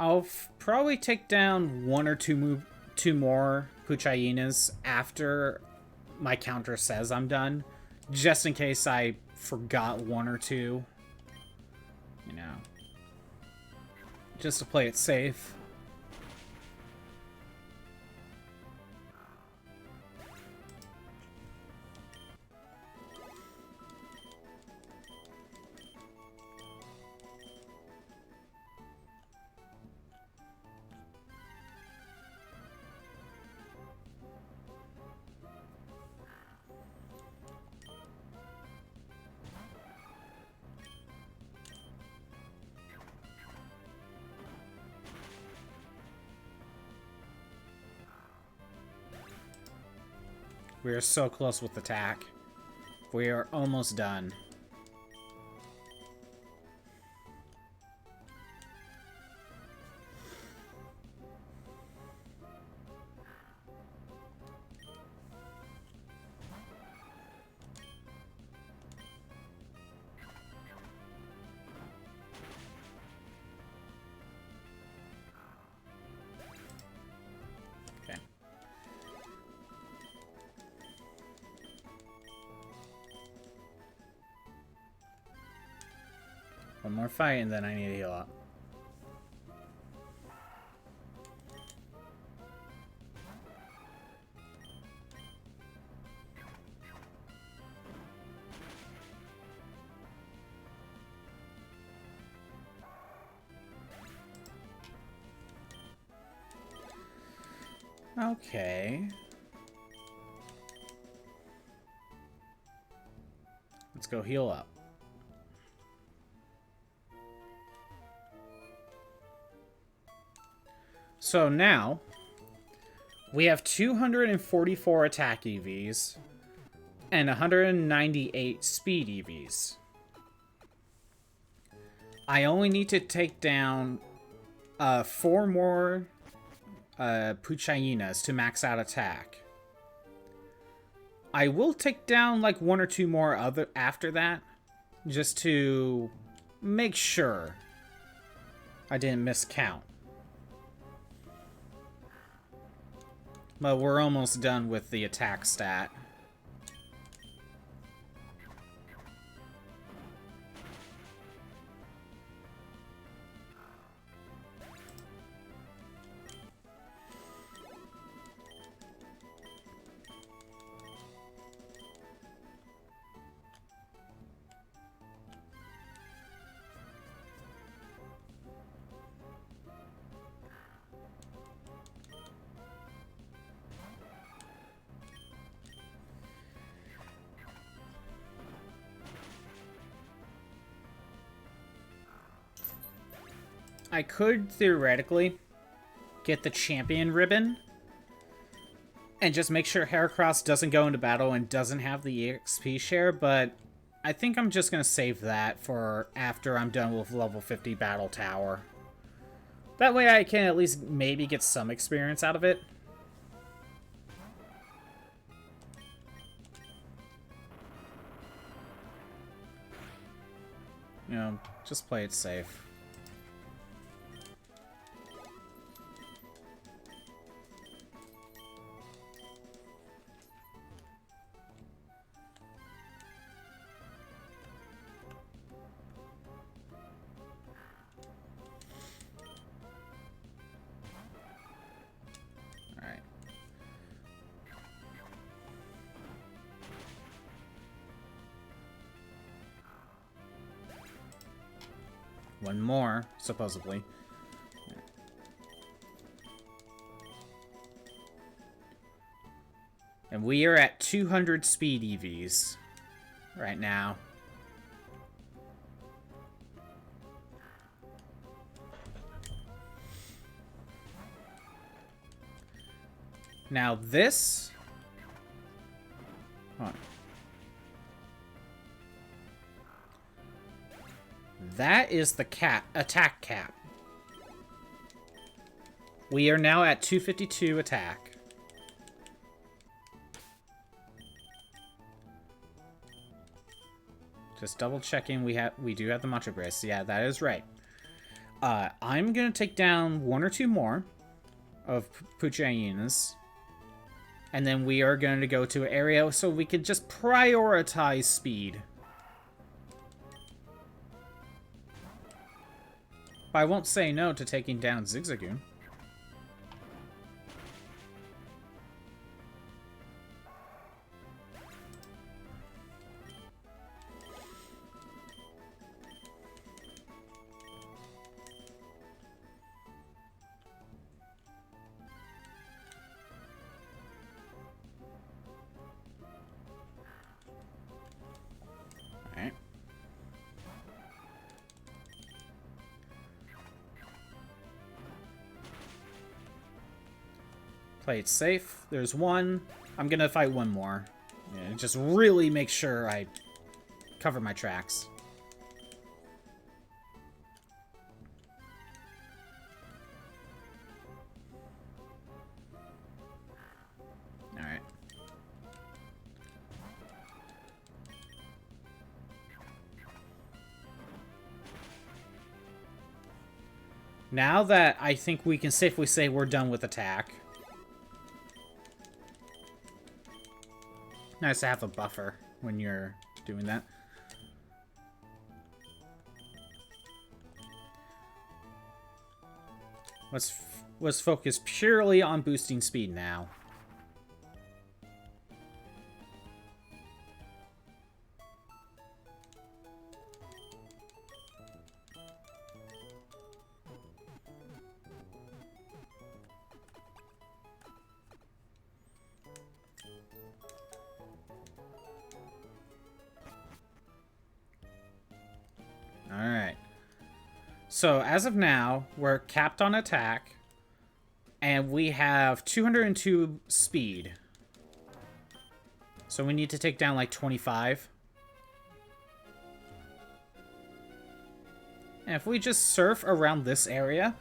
I'll probably take down one or two more Puchayinas after my counter says I'm done, just in case I forgot one or two. You know, just to play it safe. We are so close with attack. We are almost done. Okay. One more fight and then I need to heal up. Okay. Let's go heal up. So now, we have 244 attack EVs and 198 speed EVs. I only need to take down 4 more Puchayinas to max out attack. I will take down like 1 or 2 more after that, just to make sure I didn't miscount. But we're almost done with the attack stat. I could theoretically get the champion ribbon and just make sure Heracross doesn't go into battle and doesn't have the EXP share, but I think I'm just going to save that for after I'm done with level 50 Battle Tower. That way I can at least maybe get some experience out of it. You know, just play it safe. One more, supposedly. And we are at 200 speed EVs right now. Now this... Hold on. That is the attack cap. We are now at 252 attack. Just double checking. We do have the Macho Brace. Yeah, that is right. I'm gonna take down one or two more of Puchayunas. And then we are going to go to an area so we can just prioritize speed. But I won't say no to taking down Zigzagoon. Play it safe. There's one. I'm gonna fight one more. Yeah, just really make sure I cover my tracks. Alright. Now that I think we can safely say we're done with attack. Nice to have a buffer when you're doing that. Let's focus purely on boosting speed now. Alright. So, as of now, we're capped on attack. And we have 202 speed. So we need to take down like 25. And if we just surf around this area,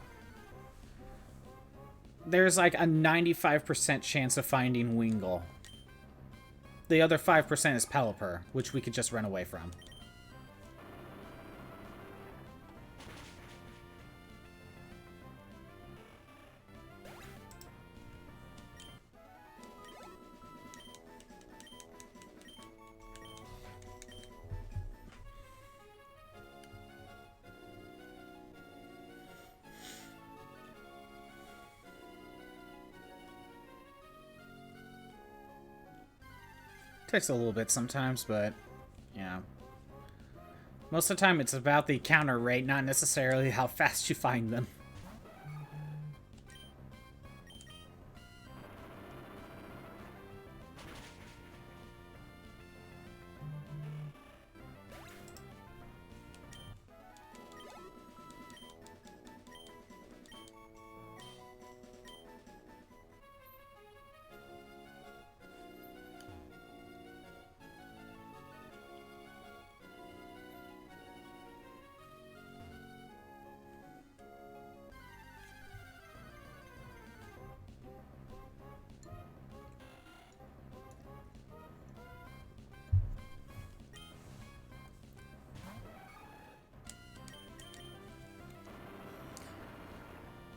there's like a 95% chance of finding Wingull. The other 5% is Pelipper, which we could just run away from. Takes a little bit sometimes, but yeah. Most of the time it's about the counter rate, not necessarily how fast you find them.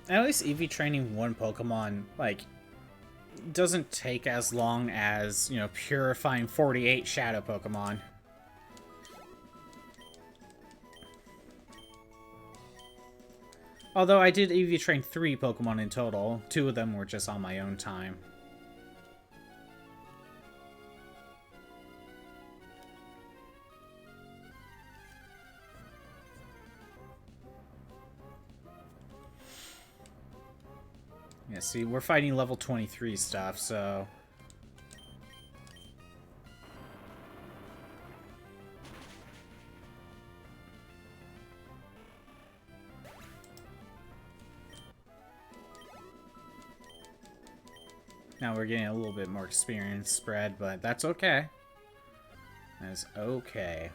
At least EV training one Pokemon, like, doesn't take as long as, you know, purifying 48 Shadow Pokemon. Although I did EV train 3 Pokemon in total. 2 of them were just on my own time. Yeah, see, we're fighting level 23 stuff, so... Now we're getting a little bit more experience spread, but that's okay. That's okay.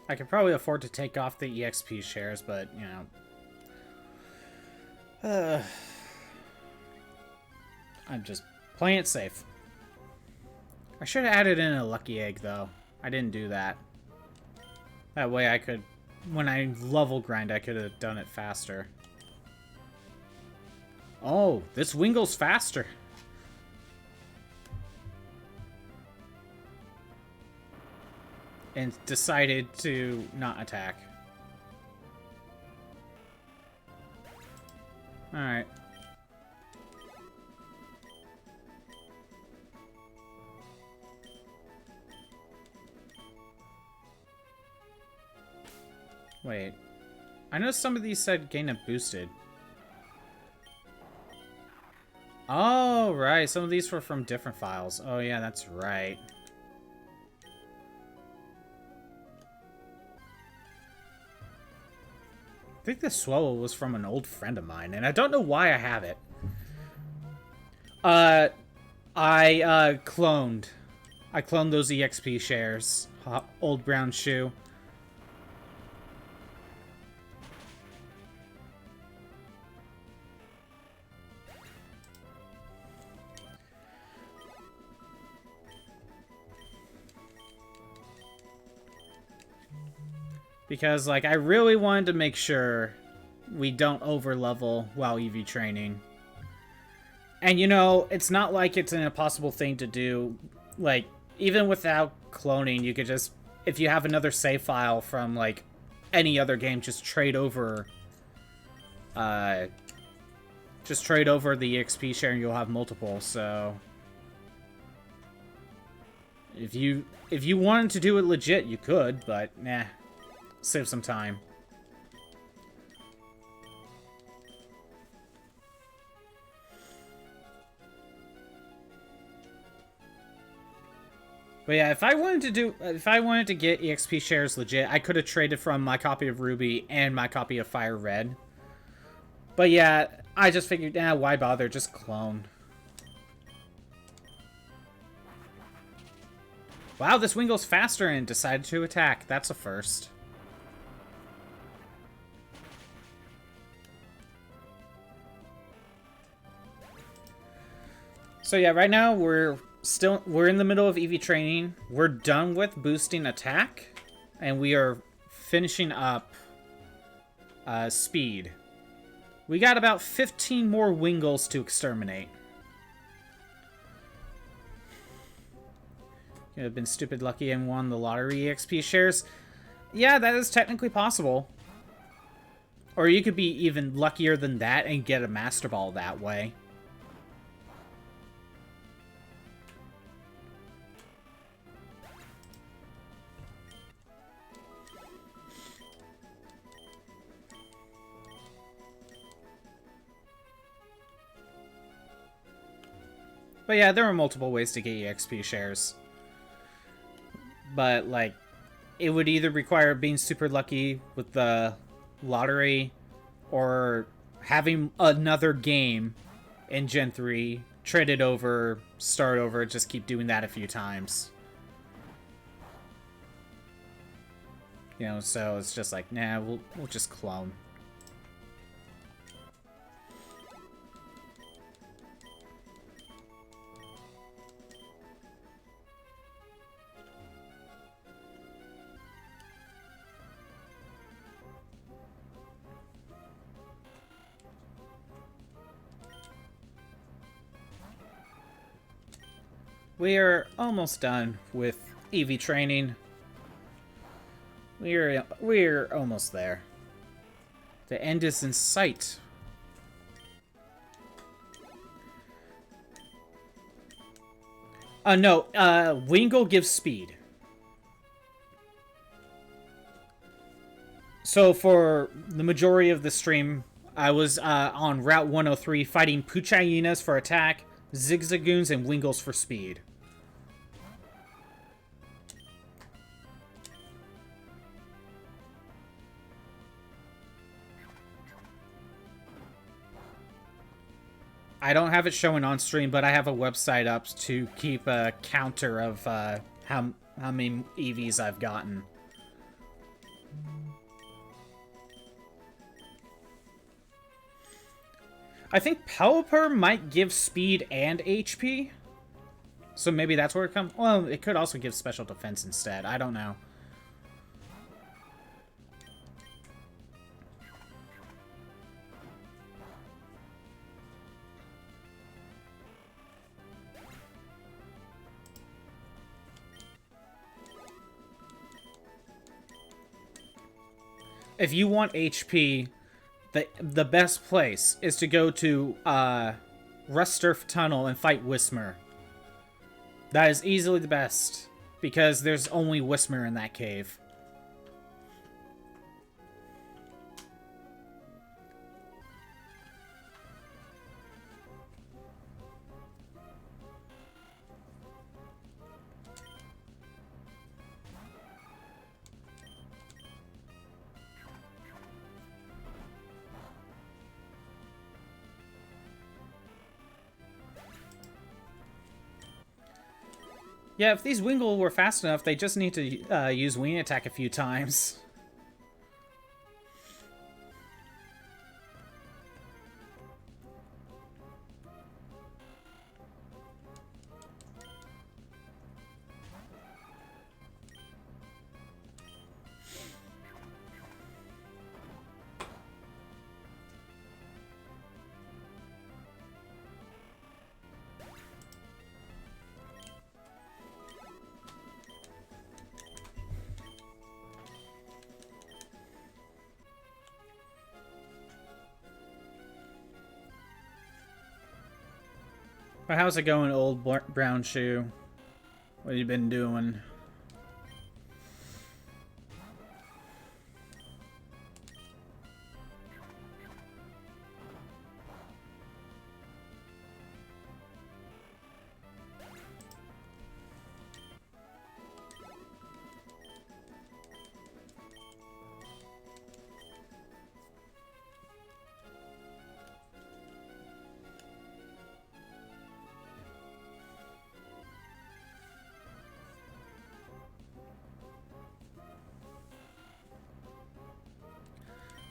I could probably afford to take off the EXP shares, but, you know. I'm just playing it safe. I should have added in a lucky egg, though. I didn't do that. That way I could, when I level grind, I could have done it faster. Oh, this Wingle's faster. And decided to not attack. Alright. Wait. I know some of these said gain up boosted. Oh, right. Some of these were from different files. Oh, yeah, that's right. I think this Swallow was from an old friend of mine, and I don't know why I have it. I cloned. I cloned those EXP shares. Old brown shoe. Because, like, I really wanted to make sure we don't over-level while EV training. And, you know, it's not like it's an impossible thing to do. Like, even without cloning, you could just, if you have another save file from, like, any other game, just trade over the EXP share and you'll have multiple, so... If you wanted to do it legit, you could, but, nah. Save some time. But yeah, if I wanted to get EXP shares legit, I could have traded from my copy of Ruby and my copy of Fire Red. But yeah, I just figured, nah, why bother? Just clone. Wow, this Wingle's faster and decided to attack. That's a first. So yeah, right now we're in the middle of EV training. We're done with boosting attack, and we are finishing up speed. We got about 15 more Wingles to exterminate. You have been stupid lucky and won the lottery EXP shares. Yeah, that is technically possible. Or you could be even luckier than that and get a Master Ball that way. But yeah, there are multiple ways to get EXP shares. But, like, it would either require being super lucky with the lottery or having another game in Gen 3, trade it over, start over, just keep doing that a few times. You know, so it's just like, nah, we'll just clone. We are almost done with EV training. We're almost there. The end is in sight. No, Wingle gives speed. So for the majority of the stream, I was on Route 103 fighting Pooch Hyenas for attack, Zigzagoons, and Wingles for speed. I don't have it showing on stream, but I have a website up to keep a counter of how many EVs I've gotten. I think Pelipper might give speed and HP. So maybe that's where it comes... Well, it could also give special defense instead. I don't know. If you want HP, the best place is to go to Rusturf Tunnel and fight Whismur. That is easily the best, because there's only Whismur in that cave. Yeah, if these Wingull were fast enough, they just need to use Wing Attack a few times. But how's it going, old brown shoe? What have you been doing?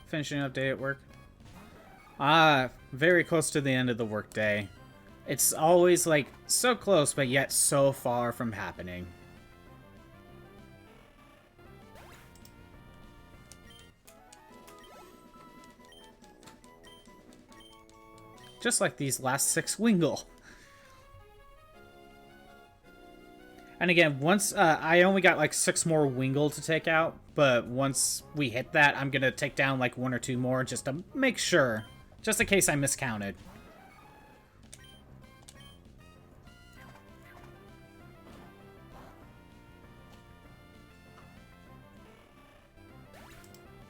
Finishing up day at work. Very close to the end of the workday. It's always like so close, but yet so far from happening. Just like these last 6 Wingull. And again, once I only got like 6 more Wingull to take out, but once we hit that, I'm gonna take down like 1 or 2 more just to make sure, just in case I miscounted.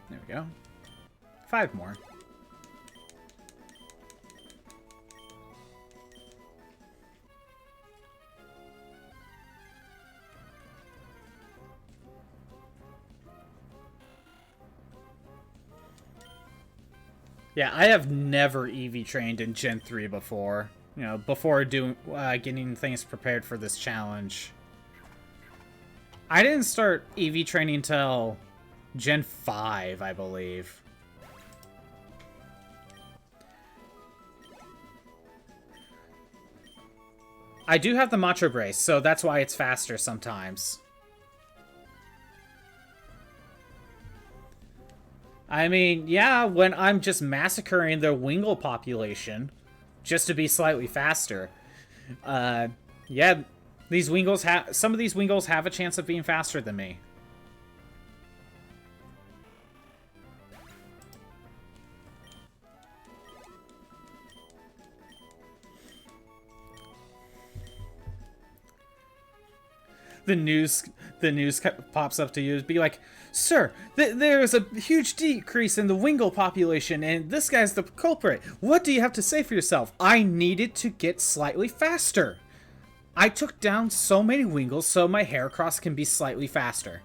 There we go. 5 more. Yeah, I have never EV trained in Gen 3 before. You know, before doing getting things prepared for this challenge. I didn't start EV training until Gen 5, I believe. I do have the Macho Brace, so that's why it's faster sometimes. I mean, yeah, when I'm just massacring the Wingull population, just to be slightly faster. Yeah, these Wingulls have... Some of these Wingulls have a chance of being faster than me. The news pops up to you, be like, "Sir, there's a huge decrease in the Wingull population, and this guy's the culprit. What do you have to say for yourself?" I needed to get slightly faster. I took down so many Wingulls so my Heracross can be slightly faster.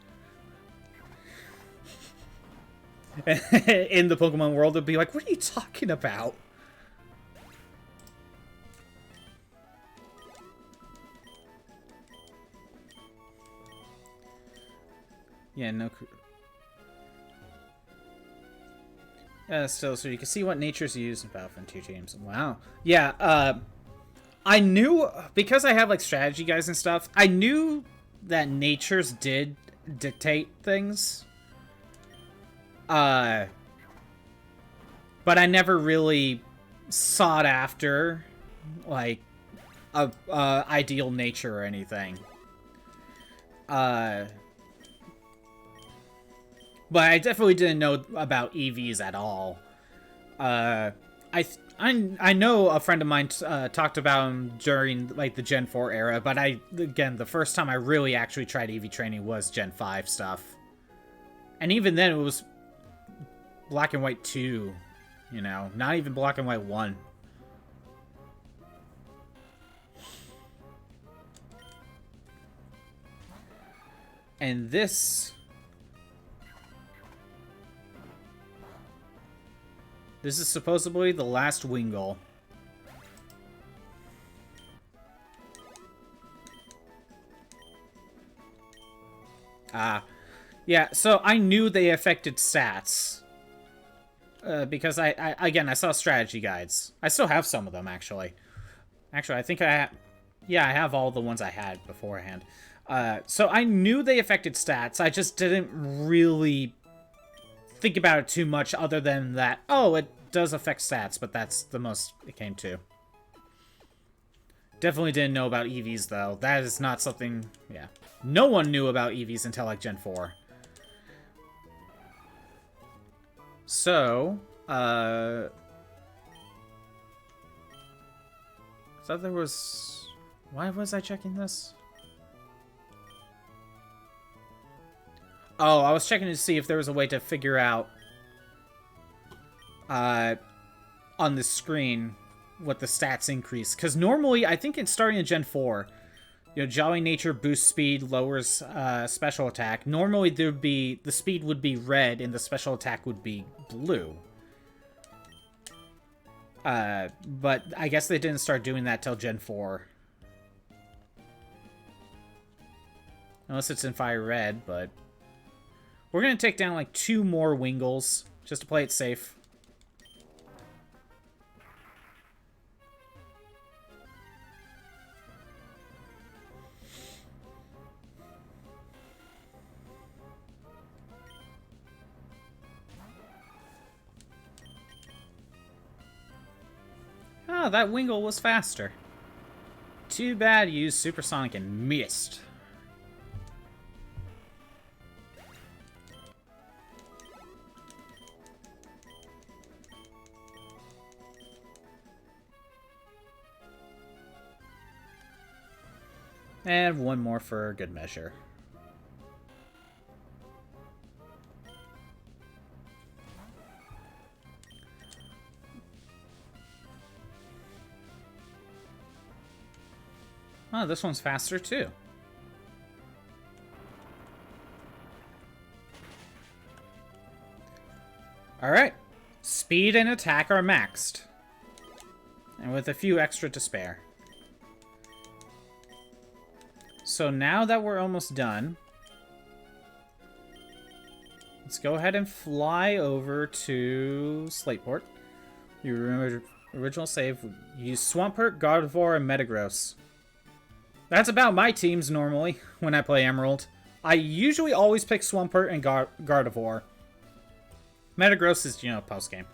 In the Pokemon world, it'd be like, "What are you talking about?" Yeah, no. Still, so you can see what nature's used in Battlefront 2 teams. Wow. Yeah, I knew, because I have, like, strategy guides and stuff, I knew that natures did dictate things. But I never really sought after, like, a ideal nature or anything. But I definitely didn't know about EVs at all. I know a friend of mine talked about them during, like, the Gen 4 era, but again, the first time I really actually tried EV training was Gen 5 stuff. And even then, it was Black and White 2, you know, not even Black and White 1. And this is supposedly the last Wingull. Yeah, so I knew they affected stats. Because I saw strategy guides. I still have some of them, actually. Actually, I think I have all the ones I had beforehand. So I knew they affected stats. I just didn't really think about it too much other than that, oh, it does affect stats, but that's the most it came to. Definitely didn't know about EVs, though. That is not something, yeah. No one knew about EVs until, like, Gen 4. So, I thought there was... Why was I checking this? Oh, I was checking to see if there was a way to figure out on the screen what the stats increase. Because normally, I think it's starting in Gen 4, you know, Jolly Nature boosts speed, lowers special attack. Normally, there'd be the speed would be red and the special attack would be blue. But I guess they didn't start doing that till Gen 4. Unless it's in Fire Red, but... We're going to take down, like, 2 more Wingulls, just to play it safe. Oh, that Wingull was faster. Too bad you used Supersonic and missed. And 1 more for good measure. Oh, this one's faster too. Alright. Speed and attack are maxed. And with a few extra to spare. So now that we're almost done, let's go ahead and fly over to Slateport. You remember original save. Use Swampert, Gardevoir, and Metagross. That's about my teams normally when I play Emerald. I usually always pick Swampert and Gardevoir. Metagross is, you know, post-game.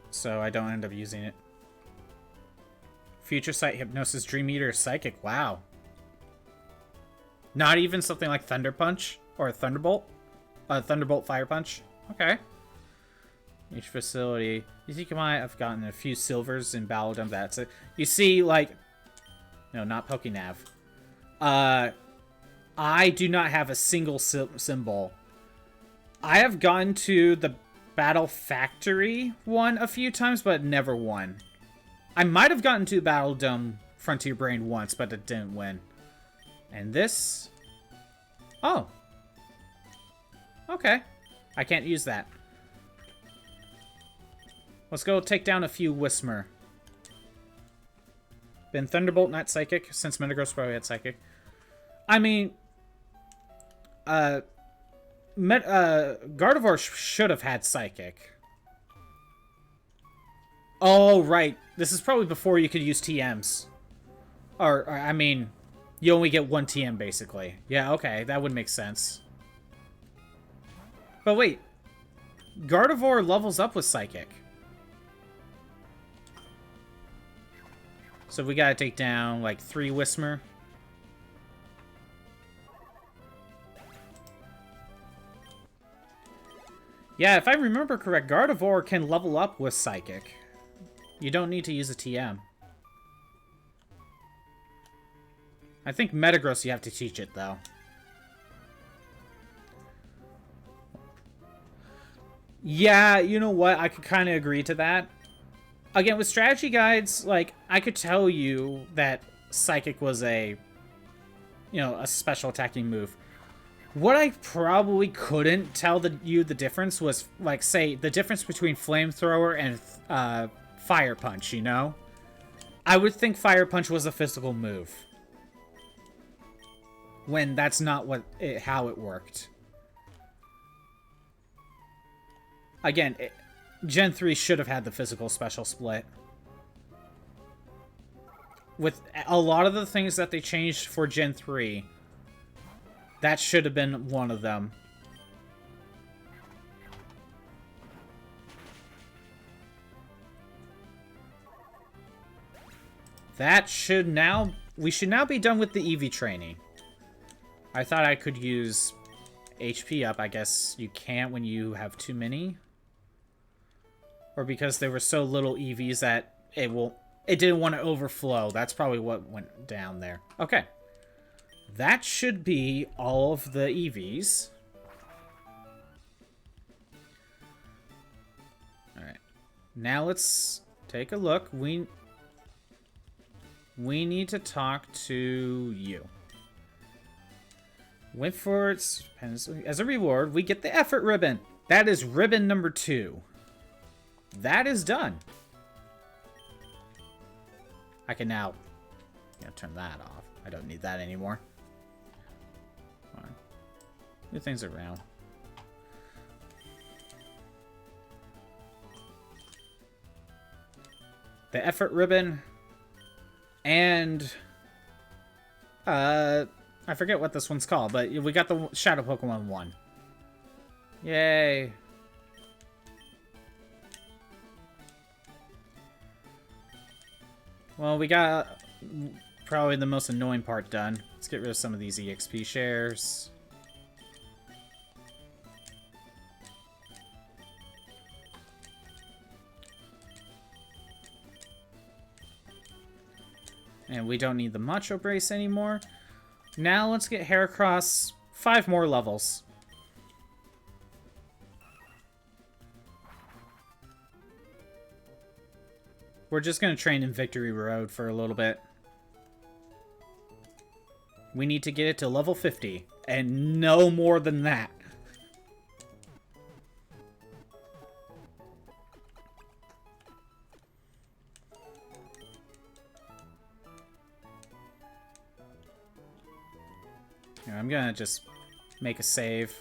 So I don't end up using it. Future Sight, Hypnosis, Dream Eater, Psychic. Wow. Not even something like Thunder Punch or Thunderbolt? Thunderbolt Fire Punch? Okay. Each facility. You think I might have gotten a few silvers in Battledom. That's it. You see, like... No, not Pokénav. I do not have a single symbol. I have gone to the Battle Factory one a few times, but never won. I might have gotten to Battledom Frontier Brain once, but it didn't win. And this... Oh. Okay. I can't use that. Let's go take down a few Whismur. Been Thunderbolt, not Psychic, since Metagross probably had Psychic. I mean... Gardevoir should have had Psychic. Oh, right. This is probably before you could use TMs. Or I mean, you only get one TM, basically. Yeah, okay. That would make sense. But wait. Gardevoir levels up with Psychic. So we gotta take down, like, 3 Whismur. Yeah, if I remember correct, Gardevoir can level up with Psychic. You don't need to use a TM. I think Metagross you have to teach it, though. Yeah, you know what? I could kind of agree to that. Again, with strategy guides, like, I could tell you that Psychic was a, you know, a special attacking move. What I probably couldn't tell you the difference was, like, say, the difference between Flamethrower and Fire Punch, you know? I would think Fire Punch was a physical move. When that's not how it worked. Again, Gen 3 should have had the physical special split. With a lot of the things that they changed for Gen 3, that should have been one of them. That should now... We should now be done with the EV training. I thought I could use HP up. I guess you can't when you have too many. Or because there were so little EVs that it didn't want to overflow. That's probably what went down there. Okay. That should be all of the EVs. Alright. Now let's take a look. We need to talk to you. Went for its... As a reward, we get the effort ribbon. That is ribbon number 2. That is done. I can now, you know, turn that off. I don't need that anymore. Fine. Move things around. The effort ribbon. And I forget what this one's called, but we got the Shadow Pokemon 1. Yay. Well, we got probably the most annoying part done. Let's get rid of some of these EXP shares. And we don't need the Macho Brace anymore. Now let's get Heracross 5 more levels. We're just going to train in Victory Road for a little bit. We need to get it to level 50, and no more than that. Here, I'm going to just make a save.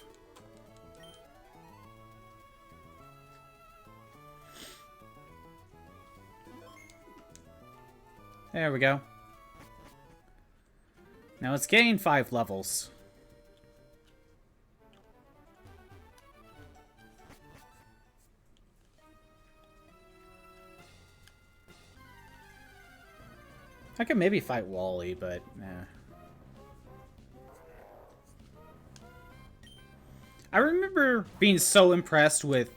There we go. Now let's gain 5 levels. I could maybe fight Wally, but nah. I remember being so impressed with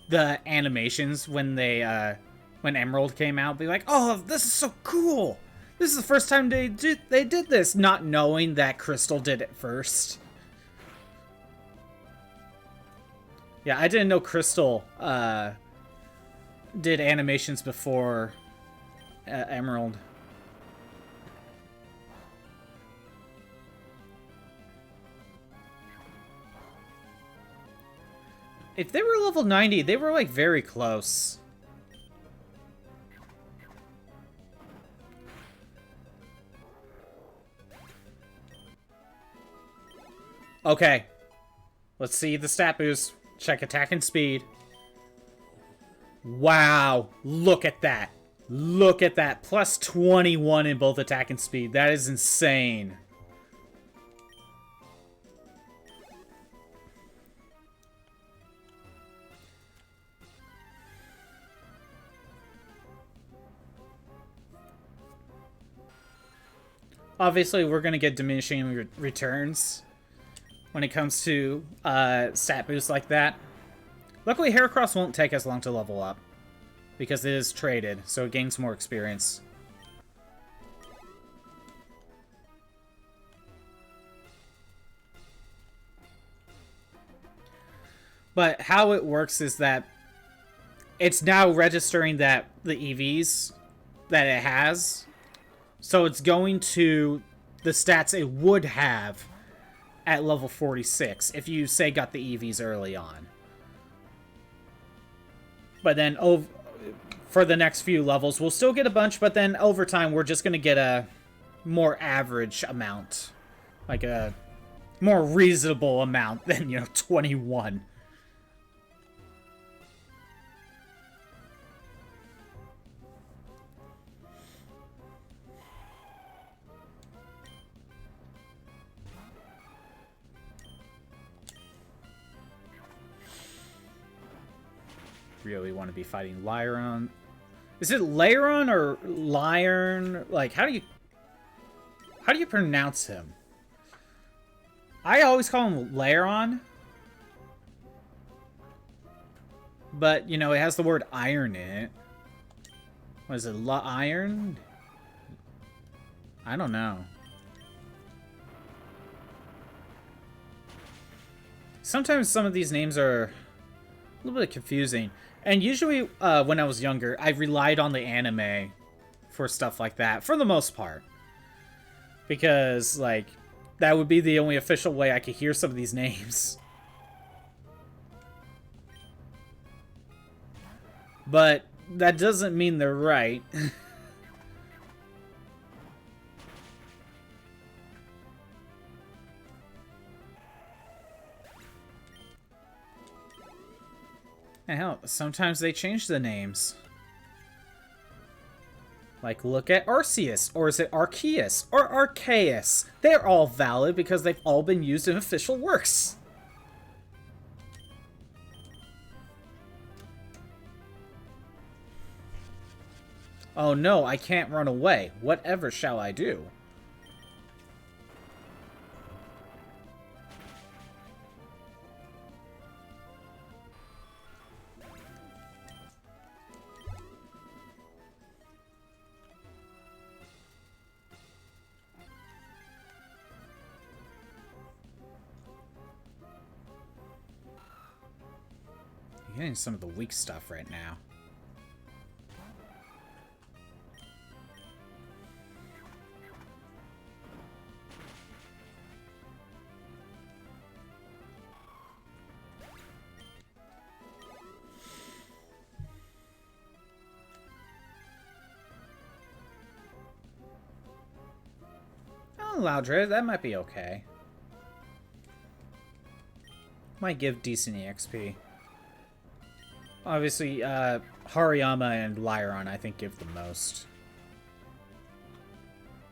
the animations when they when Emerald came out, be like, "Oh, this is so cool! This is the first time they did this," not knowing that Crystal did it first. Yeah, I didn't know Crystal did animations before Emerald. If they were level 90, they were like very close. Okay. Let's see the stat boost. Check attack and speed. Wow, look at that. Look at that. Plus 21 in both attack and speed. That is insane. Obviously, we're going to get diminishing returns when it comes to stat boosts like that. Luckily, Heracross won't take as long to level up, because it is traded, so it gains more experience. But how it works is that it's now registering that the EVs that it has, so it's going to the stats it would have at level 46 if you, say, got the EVs early on. But then for the next few levels, we'll still get a bunch, but then over time, we're just going to get a more average amount. Like a more reasonable amount than, 21. Really want to be fighting Lyron. Is it Lyron or Lyron? Like, how do you pronounce him? I always call him Lyron. But, it has the word iron in it. What is it, iron? I don't know. Sometimes some of these names are a little bit confusing. And usually, when I was younger, I relied on the anime for stuff like that, for the most part. Because, like, that would be the only official way I could hear some of these names. But that doesn't mean they're right. And hell, sometimes they change the names. Like, look at Arceus, or is it Arceus, or Arceus? They're all valid because they've all been used in official works. Oh no, I can't run away. Whatever shall I do? You're getting some of the weak stuff right now. Oh, Loudred, that might be okay. Might give decent EXP. Obviously, Hariyama and Lyron, I think, give the most.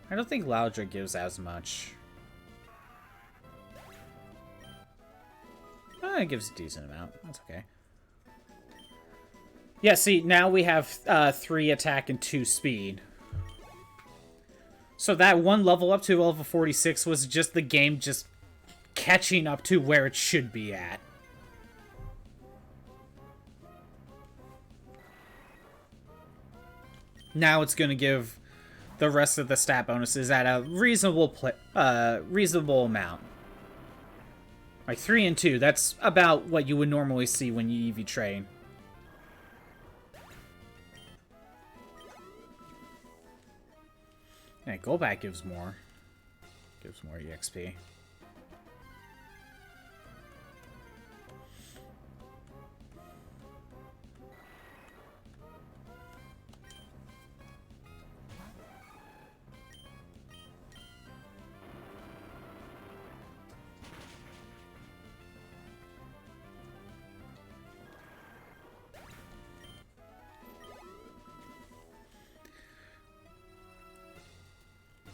I don't think Loudred gives as much. It gives a decent amount. That's okay. Yeah, see, now we have 3 attack and 2 speed. So that one level up to level 46 was just the game just catching up to where it should be at. Now it's going to give the rest of the stat bonuses at a reasonable amount. Like 3 and 2, that's about what you would normally see when you EV train. Yeah, Golbat gives more. Gives more EXP.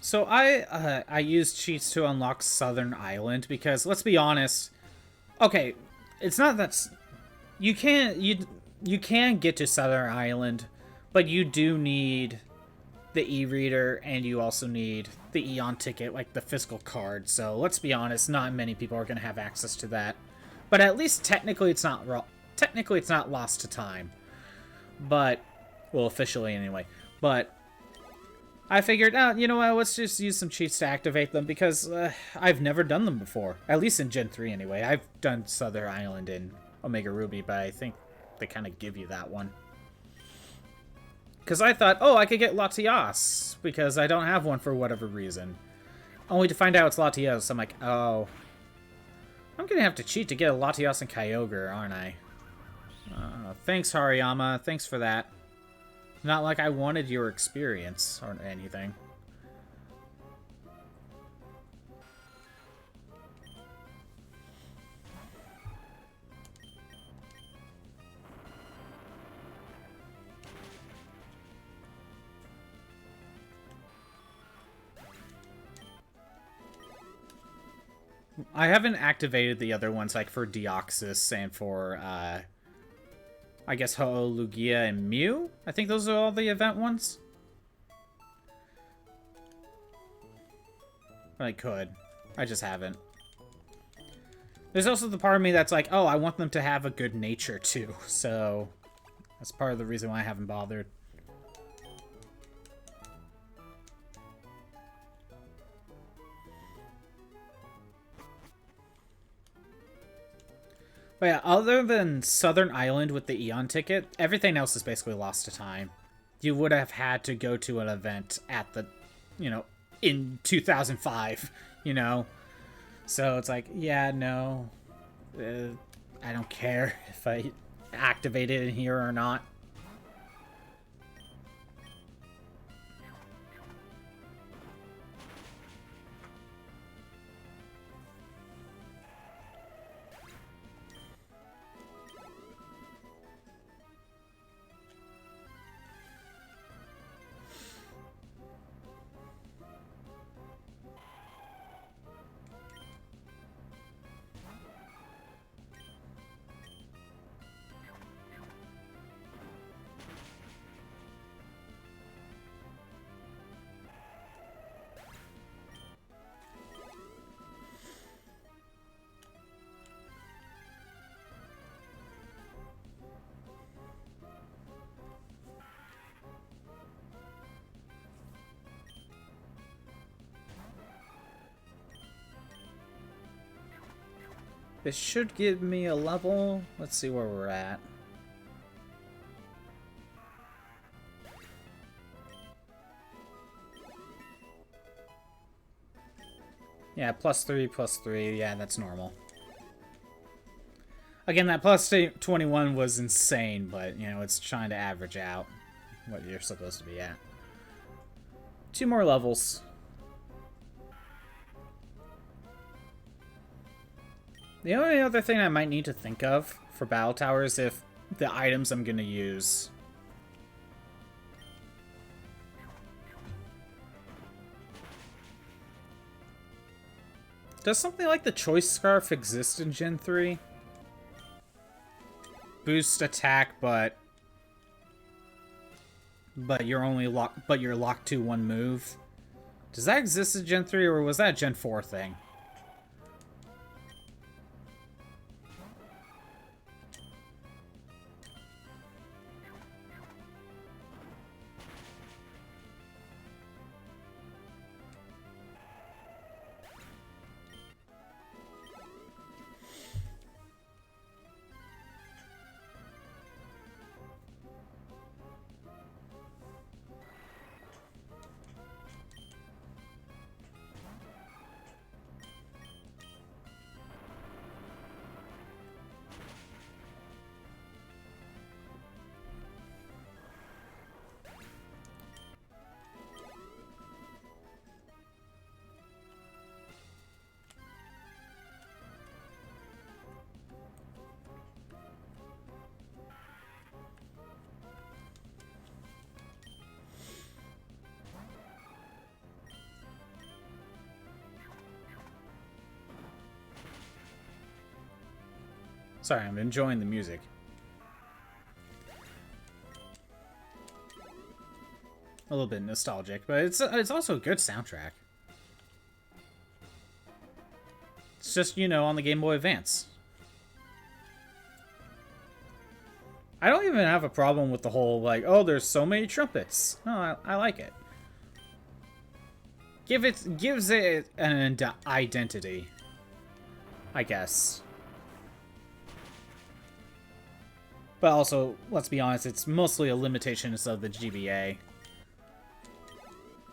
So I used cheats to unlock Southern Island because let's be honest. Okay, it's not that you can get to Southern Island, but you do need the e-reader and you also need the Eon ticket, like the physical card. So let's be honest, not many people are going to have access to that. But at least technically it's not lost to time. But well, officially anyway. But I figured, you know what, let's just use some cheats to activate them because I've never done them before. At least in Gen 3 anyway. I've done Southern Island in Omega Ruby, but I think they kind of give you that one. Because I thought, oh, I could get Latias, because I don't have one for whatever reason. Only to find out it's Latios. I'm like, oh. I'm going to have to cheat to get a Latias and Kyogre, aren't I? Thanks, Hariyama. Thanks for that. Not like I wanted your experience or anything. I haven't activated the other ones, like for Deoxys and for, I guess Ho-Lugia and Mew? I think those are all the event ones. I could. I just haven't. There's also the part of me that's like, oh, I want them to have a good nature too, so that's part of the reason why I haven't bothered. But yeah, other than Southern Island with the Eon ticket, everything else is basically lost to time. You would have had to go to an event at the, you know, in 2005, you know? So it's like, yeah, no. I don't care if I activate it in here or not. This should give me a level. Let's see where we're at. Yeah, +3, yeah, that's normal. Again, that plus 21 was insane, but, you know, it's trying to average out what you're supposed to be at. 2 more levels. The only other thing I might need to think of for Battle Tower is if the items I'm going to use. Does something like the Choice Scarf exist in Gen 3? Boost attack, but you're only locked to one move. Does that exist in Gen 3 or was that a Gen 4 thing? Sorry, I'm enjoying the music. A little bit nostalgic, but it's also a good soundtrack. It's just, you know, on the Game Boy Advance. I don't even have a problem with the whole, like, oh, there's so many trumpets. No, I like it. Gives it an identity, I guess. But also, let's be honest, it's mostly a limitation of the GBA.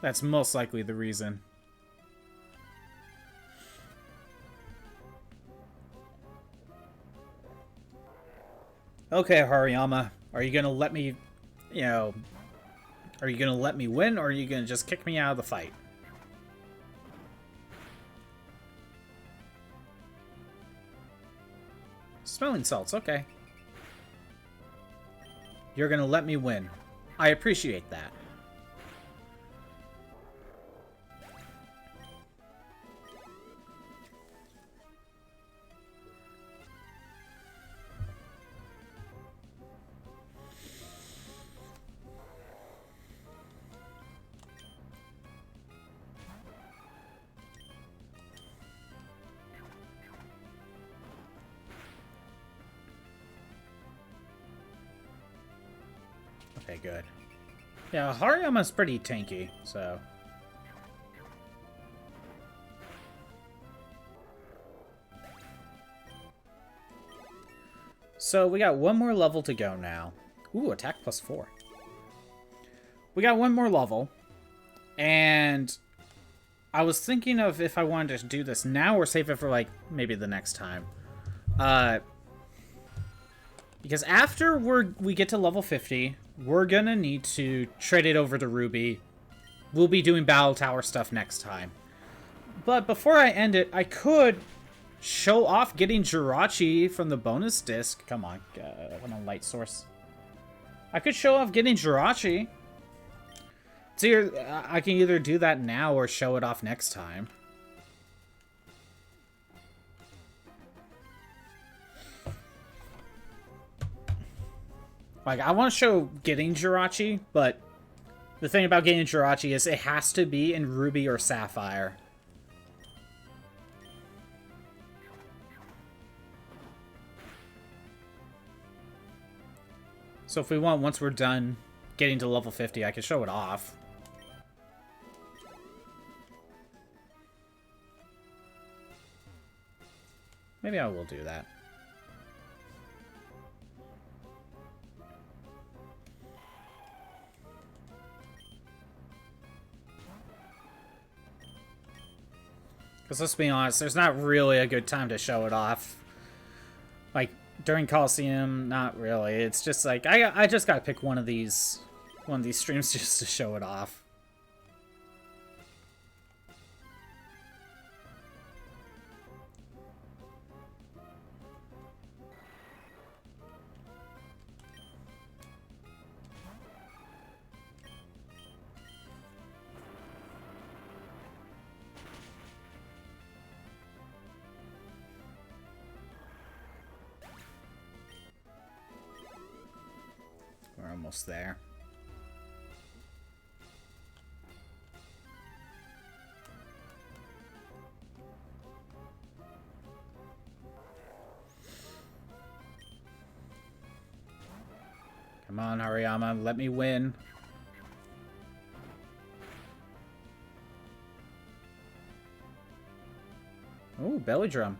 That's most likely the reason. Okay, Hariyama, are you gonna let me, you know, are you gonna let me win, or are you gonna just kick me out of the fight? Smelling salts, okay. You're gonna let me win. I appreciate that. Okay, good. Yeah, Hariyama's pretty tanky, so... So, we got one more level to go now. Ooh, attack +4. We got one more level. And... I was thinking of if I wanted to do this now or save it for, like, maybe the next time. Because after we get to level 50... we're gonna need to trade it over to Ruby. We'll be doing Battle Tower stuff next time. But before I end it, I could show off getting Jirachi from the bonus disc. Come on, I want a light source. I could show off getting Jirachi. So I can either do that now or show it off next time. Like, I want to show getting Jirachi, but the thing about getting Jirachi is it has to be in Ruby or Sapphire. So if we want, once we're done getting to level 50, I can show it off. Maybe I will do that. Because let's be honest, there's not really a good time to show it off. Like, during Coliseum, not really. It's just like, I just gotta pick one of these streams just to show it off. We're almost there. Come on, Hariyama, let me win. Ooh, belly drum.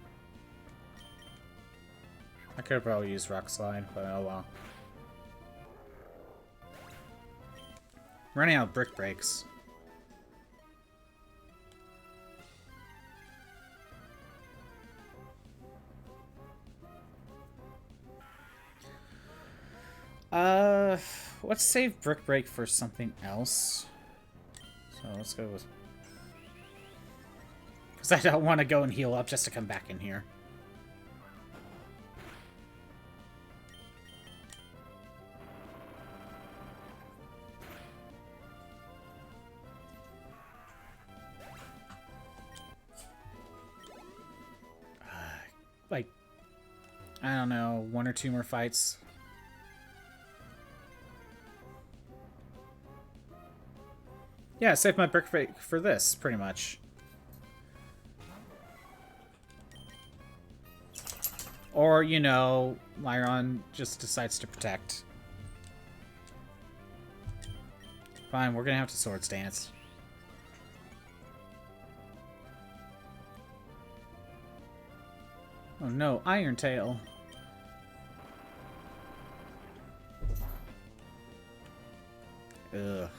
I could have probably used Rock Slide, but oh well. Running out of brick breaks. Let's save brick break for something else. So let's go with... because I don't want to go and heal up just to come back in here. Like, I don't know, 1 or 2 more fights. Yeah, save my brick for this, pretty much. Or, you know, Lyron just decides to protect. Fine, we're gonna have to Swords Dance. Oh no, Iron Tail. Ugh.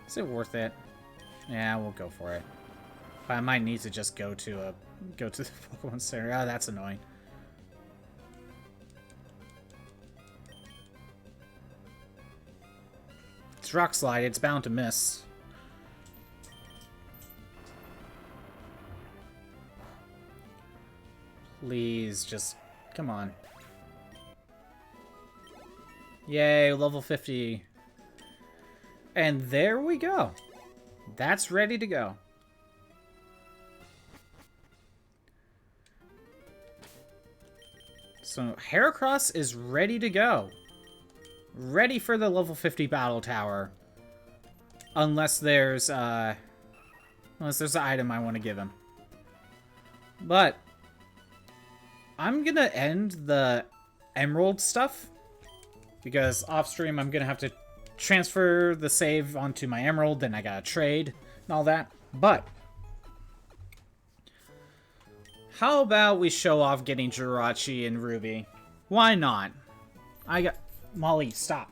Is it worth it? Yeah, we'll go for it. But I might need to just go to the Pokemon Center. Oh, that's annoying. It's Rock Slide, it's bound to miss. Please, just... come on. Yay, level 50. And there we go. That's ready to go. So, Heracross is ready to go. Ready for the level 50 battle tower. Unless there's an item I want to give him. But I'm gonna end the Emerald stuff. Because off stream I'm gonna have to transfer the save onto my Emerald, then I gotta trade and all that. But how about we show off getting Jirachi and Ruby? Why not? I got... Molly, stop.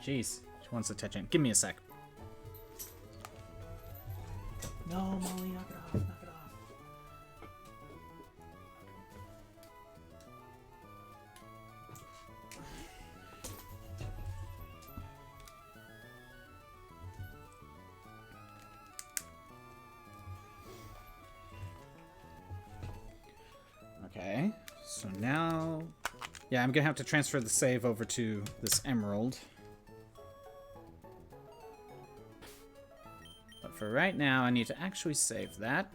Jeez, she wants attention. Give me a sec. No, Molly, knock it off, knock it off. Okay, so now... yeah, I'm gonna have to transfer the save over to this Emerald. But for right now, I need to actually save that.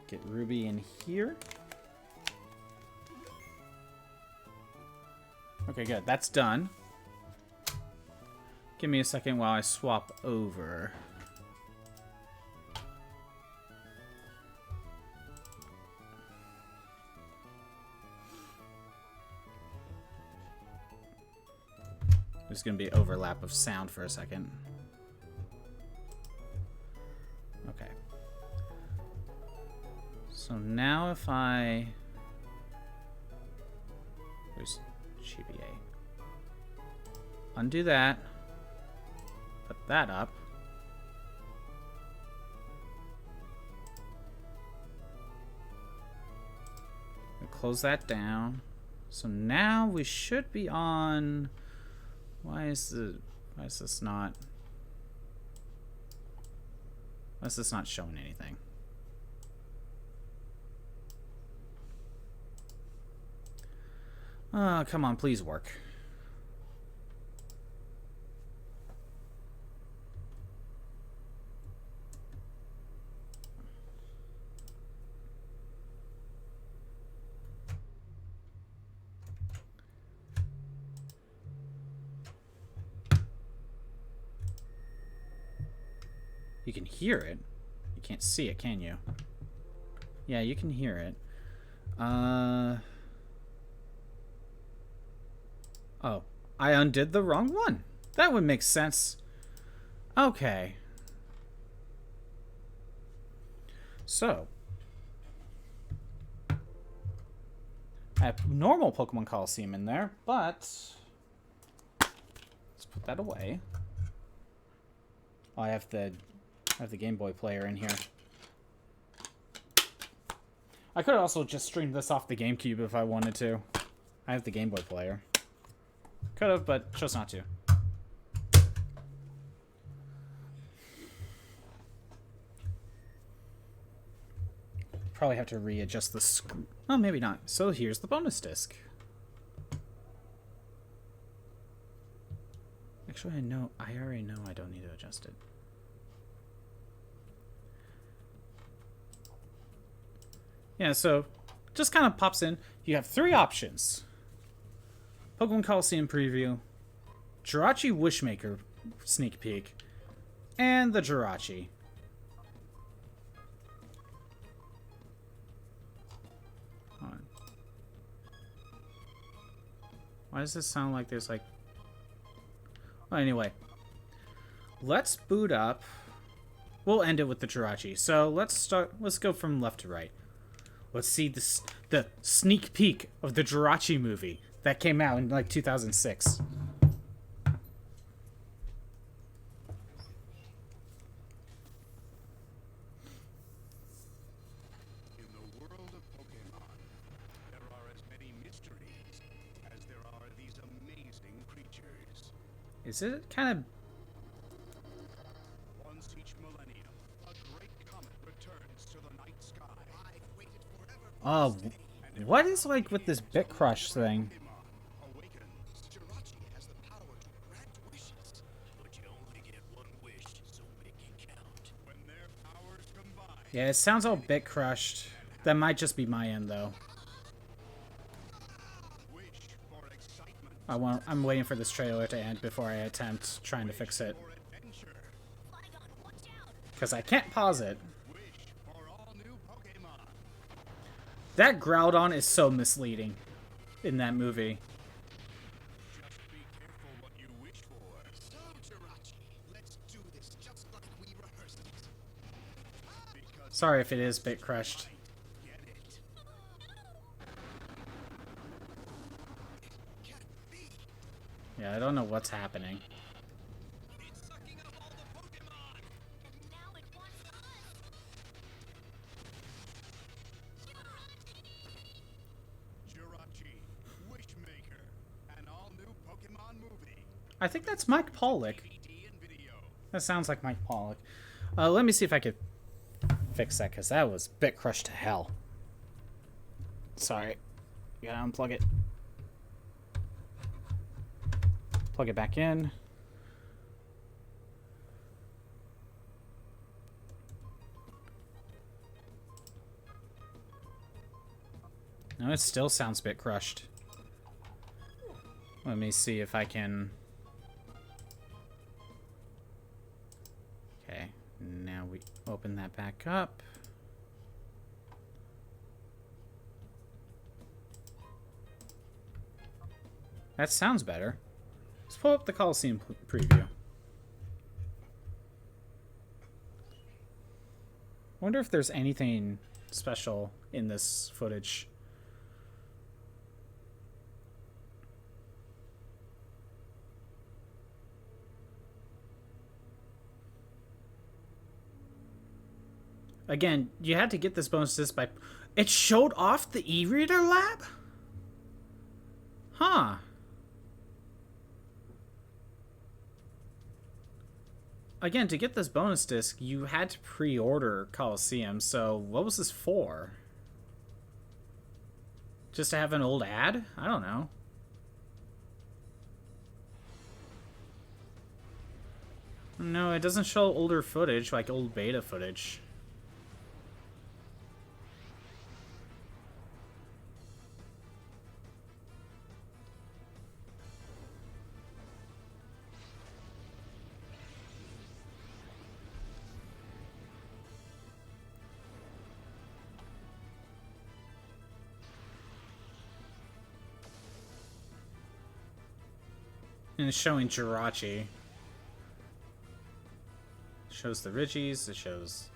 Get Ruby in here. Okay, good. That's done. Give me a second while I swap over. There's going to be overlap of sound for a second. Okay. So now if I... where's GBA? Undo that. Put that up. Close that down. So now we should be on... Why is this not showing anything? Oh, come on, please work. You can hear it. You can't see it, can you? Yeah, you can hear it. Oh, I undid the wrong one. That would make sense. Okay. So. I have normal Pokemon Coliseum in there, but... let's put that away. Oh, I have the Game Boy player in here. I could also just stream this off the GameCube if I wanted to. I have the Game Boy player. Could have, but chose not to. Probably have to readjust the screen. Oh, maybe not. So here's the bonus disc. Actually, I already know I don't need to adjust it. Yeah, so just kind of pops in. You have 3 options. Pokemon Coliseum preview, Jirachi Wishmaker sneak peek, and the Jirachi. Hold on. Why does this sound like there's like... Well, anyway. Let's boot up. We'll end it with the Jirachi. So let's go from left to right. Let's see the sneak peek of the Jirachi movie that came out in like 2006. In the world of Pokémon, there are as many mysteries as there are these amazing creatures. Is it kind of... Once each millennium, a great comet returns to the night sky. I've waited forever for Oh, this day. And what is like with this Bit Crush thing? Pokémon awakens. Jirachi has the power to grant wishes, but you only get one wish, so make it count. When their powers combine, Yeah, it sounds all Bit Crushed. That might just be my end though. wish for excitement, I'm waiting for this trailer to end before I attempt trying to fix it. for adventure, Because I can't pause it. wish for all new Pokémon. That Groudon is so misleading in that movie. Just be careful what you wish for. So, Jirachi, let's do this just like we rehearsed it. Because Sorry if it is Bit Crushed. get it. Can't be. Yeah, I don't know what's happening. It's sucking up all the Pokémon. And now it wants us. Jirachi, Wishmaker, an all-new Pokémon movie, I think that's Mike Pollock. DVD and video. That sounds like Mike Pollock. Let me see if I could fix that, because that was Bit Crushed to hell. Sorry. Gotta unplug it. Plug it back in. No, it still sounds Bit Crushed. Let me see if I can... Okay, now we open that back up. That sounds better. Let's pull up the Coliseum preview. Wonder if there's anything special in this footage. Again, you had to get this bonus disc by... It showed off the e-reader lab? Huh. Again, to get this bonus disc, you had to pre-order Coliseum, so what was this for? Just to have an old ad? I don't know. No, it doesn't show older footage, like old beta footage. And it's showing Jirachi. Shows the Regis, it shows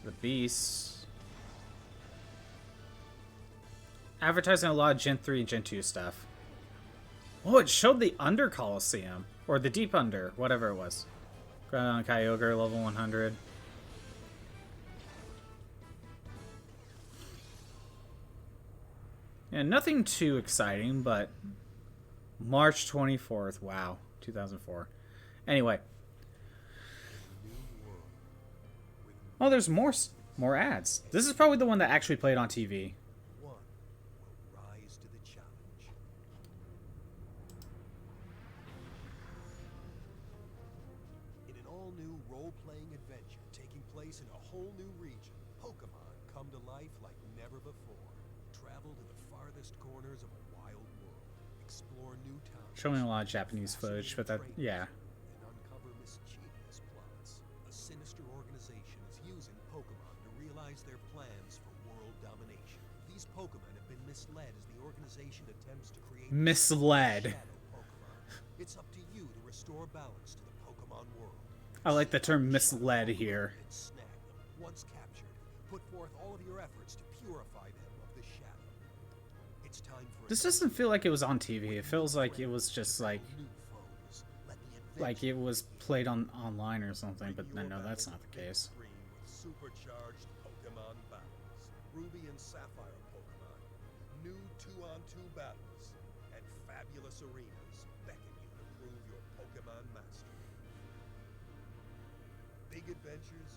the Beasts. Advertising a lot of Gen 3 and Gen 2 stuff. Oh, it showed the Under Coliseum. Or the Deep Under, whatever it was. Groudon Kyogre, level 100. Yeah, nothing too exciting, but... March 24th, wow, 2004. Anyway. Oh, there's more ads. This is probably the one that actually played on TV. One will rise to the challenge. In an all-new role-playing adventure taking place in a whole new region, Pokémon never before. Travel to the farthest corners of a wild world. Explore new towns. Showing a lot of Japanese footage, but that, yeah. And uncover mischievous plots. A sinister organization is using Pokemon to realize their plans for world domination. These Pokemon have been misled as the organization attempts to create Misled. shadow Pokemon. It's up to you to restore balance to the Pokemon world. I like the term misled here. And snag them. Once captured, put forth all of your efforts to purify them of the shadow. It's time for This doesn't feel like it was on TV. It feels like it was just like new foes. Let the like it was played on online or something, but no, that's not the case. With supercharged Pokemon battles. Ruby and Sapphire Pokemon. New 2-on-2 battles. And fabulous arenas beckon you to prove your Pokemon mastery. Big adventures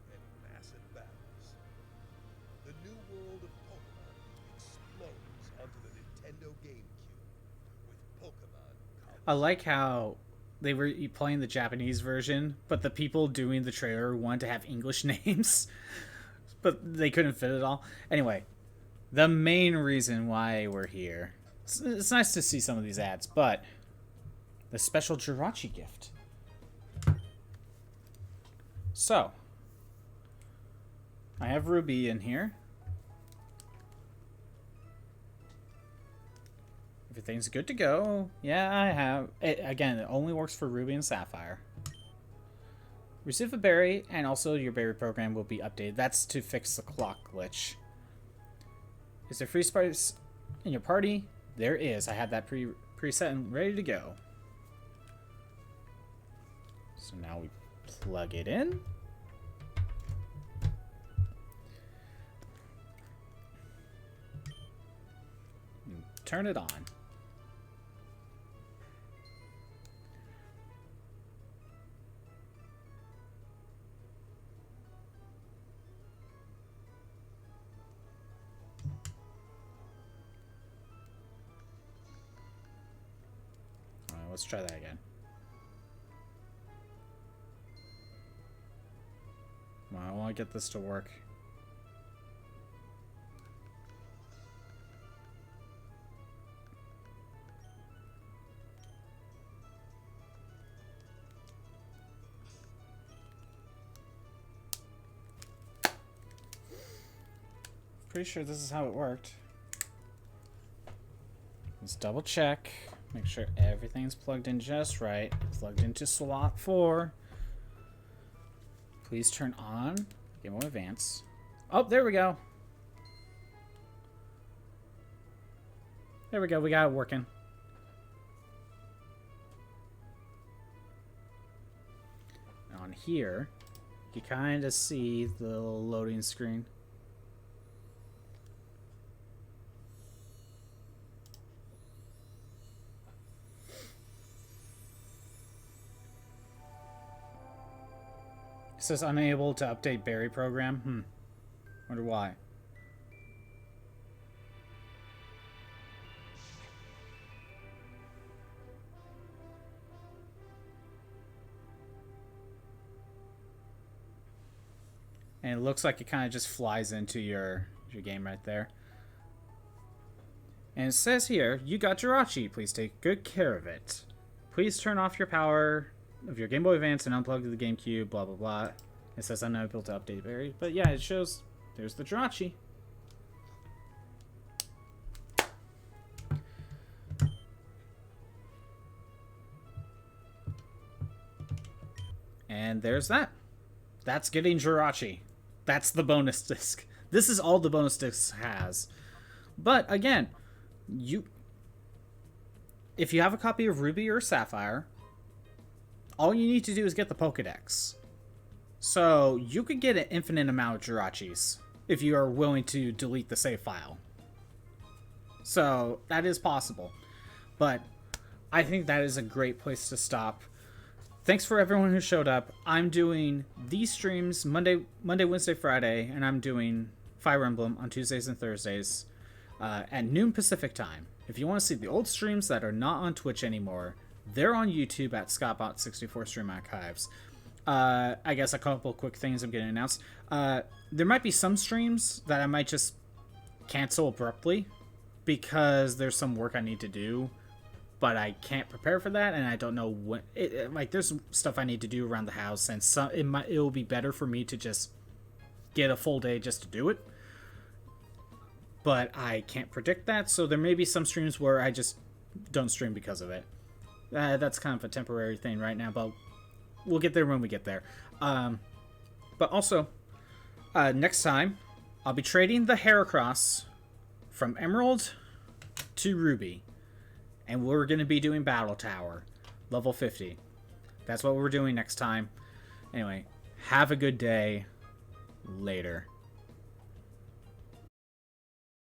and massive battles. The new world of Pokemon explodes onto the Nintendo GameCube with Pokemon. I like how they were playing the Japanese version, but the people doing the trailer wanted to have English names, but they couldn't fit it all. Anyway, the main reason why we're here. It's nice to see some of these ads, but the special Jirachi gift. So, I have Ruby in here. Everything's good to go. Yeah, I have. Again, it only works for Ruby and Sapphire. Receive a berry, and also your berry program will be updated. That's to fix the clock glitch. Is there free spice in your party? There is. I had that preset and ready to go. So now we plug it in. And turn it on. Let's try that again. Well, I want to get this to work. Pretty sure this is how it worked. Let's double check. Make sure everything's plugged in just right. Plugged into slot 4. Please turn on Game Boy Advance. Oh, there we go. There we go. We got it working. On here, you kind of see the little loading screen. It says unable to update berry program. Wonder why. And it looks like it kind of just flies into your game right there. And it says here, you got Jirachi. Please take good care of it. Please turn off your power of your Game Boy Advance and unplug the GameCube, blah, blah, blah. It says unable to update berry. But yeah, it shows there's the Jirachi. And there's that. That's getting Jirachi. That's the bonus disc. This is all the bonus disc has. But again, if you have a copy of Ruby or Sapphire, all you need to do is get the Pokédex. So you could get an infinite amount of Jirachis if you are willing to delete the save file. So that is possible. But I think that is a great place to stop. Thanks for everyone who showed up. I'm doing these streams Monday, Wednesday, Friday, and I'm doing Fire Emblem on Tuesdays and Thursdays at noon Pacific time. If you want to see the old streams that are not on Twitch anymore, they're on YouTube at ScottBot64 Stream Archives. I guess a couple quick things I'm getting announced. There might be some streams that I might just cancel abruptly because there's some work I need to do, but I can't prepare for that, and I don't know when. Like, there's stuff I need to do around the house, and it will be better for me to just get a full day just to do it. But I can't predict that, so there may be some streams where I just don't stream because of it. That's kind of a temporary thing right now, but we'll get there when we get there. But also, next time, I'll be trading the Heracross from Emerald to Ruby. And we're going to be doing Battle Tower, level 50. That's what we're doing next time. Anyway, have a good day. Later.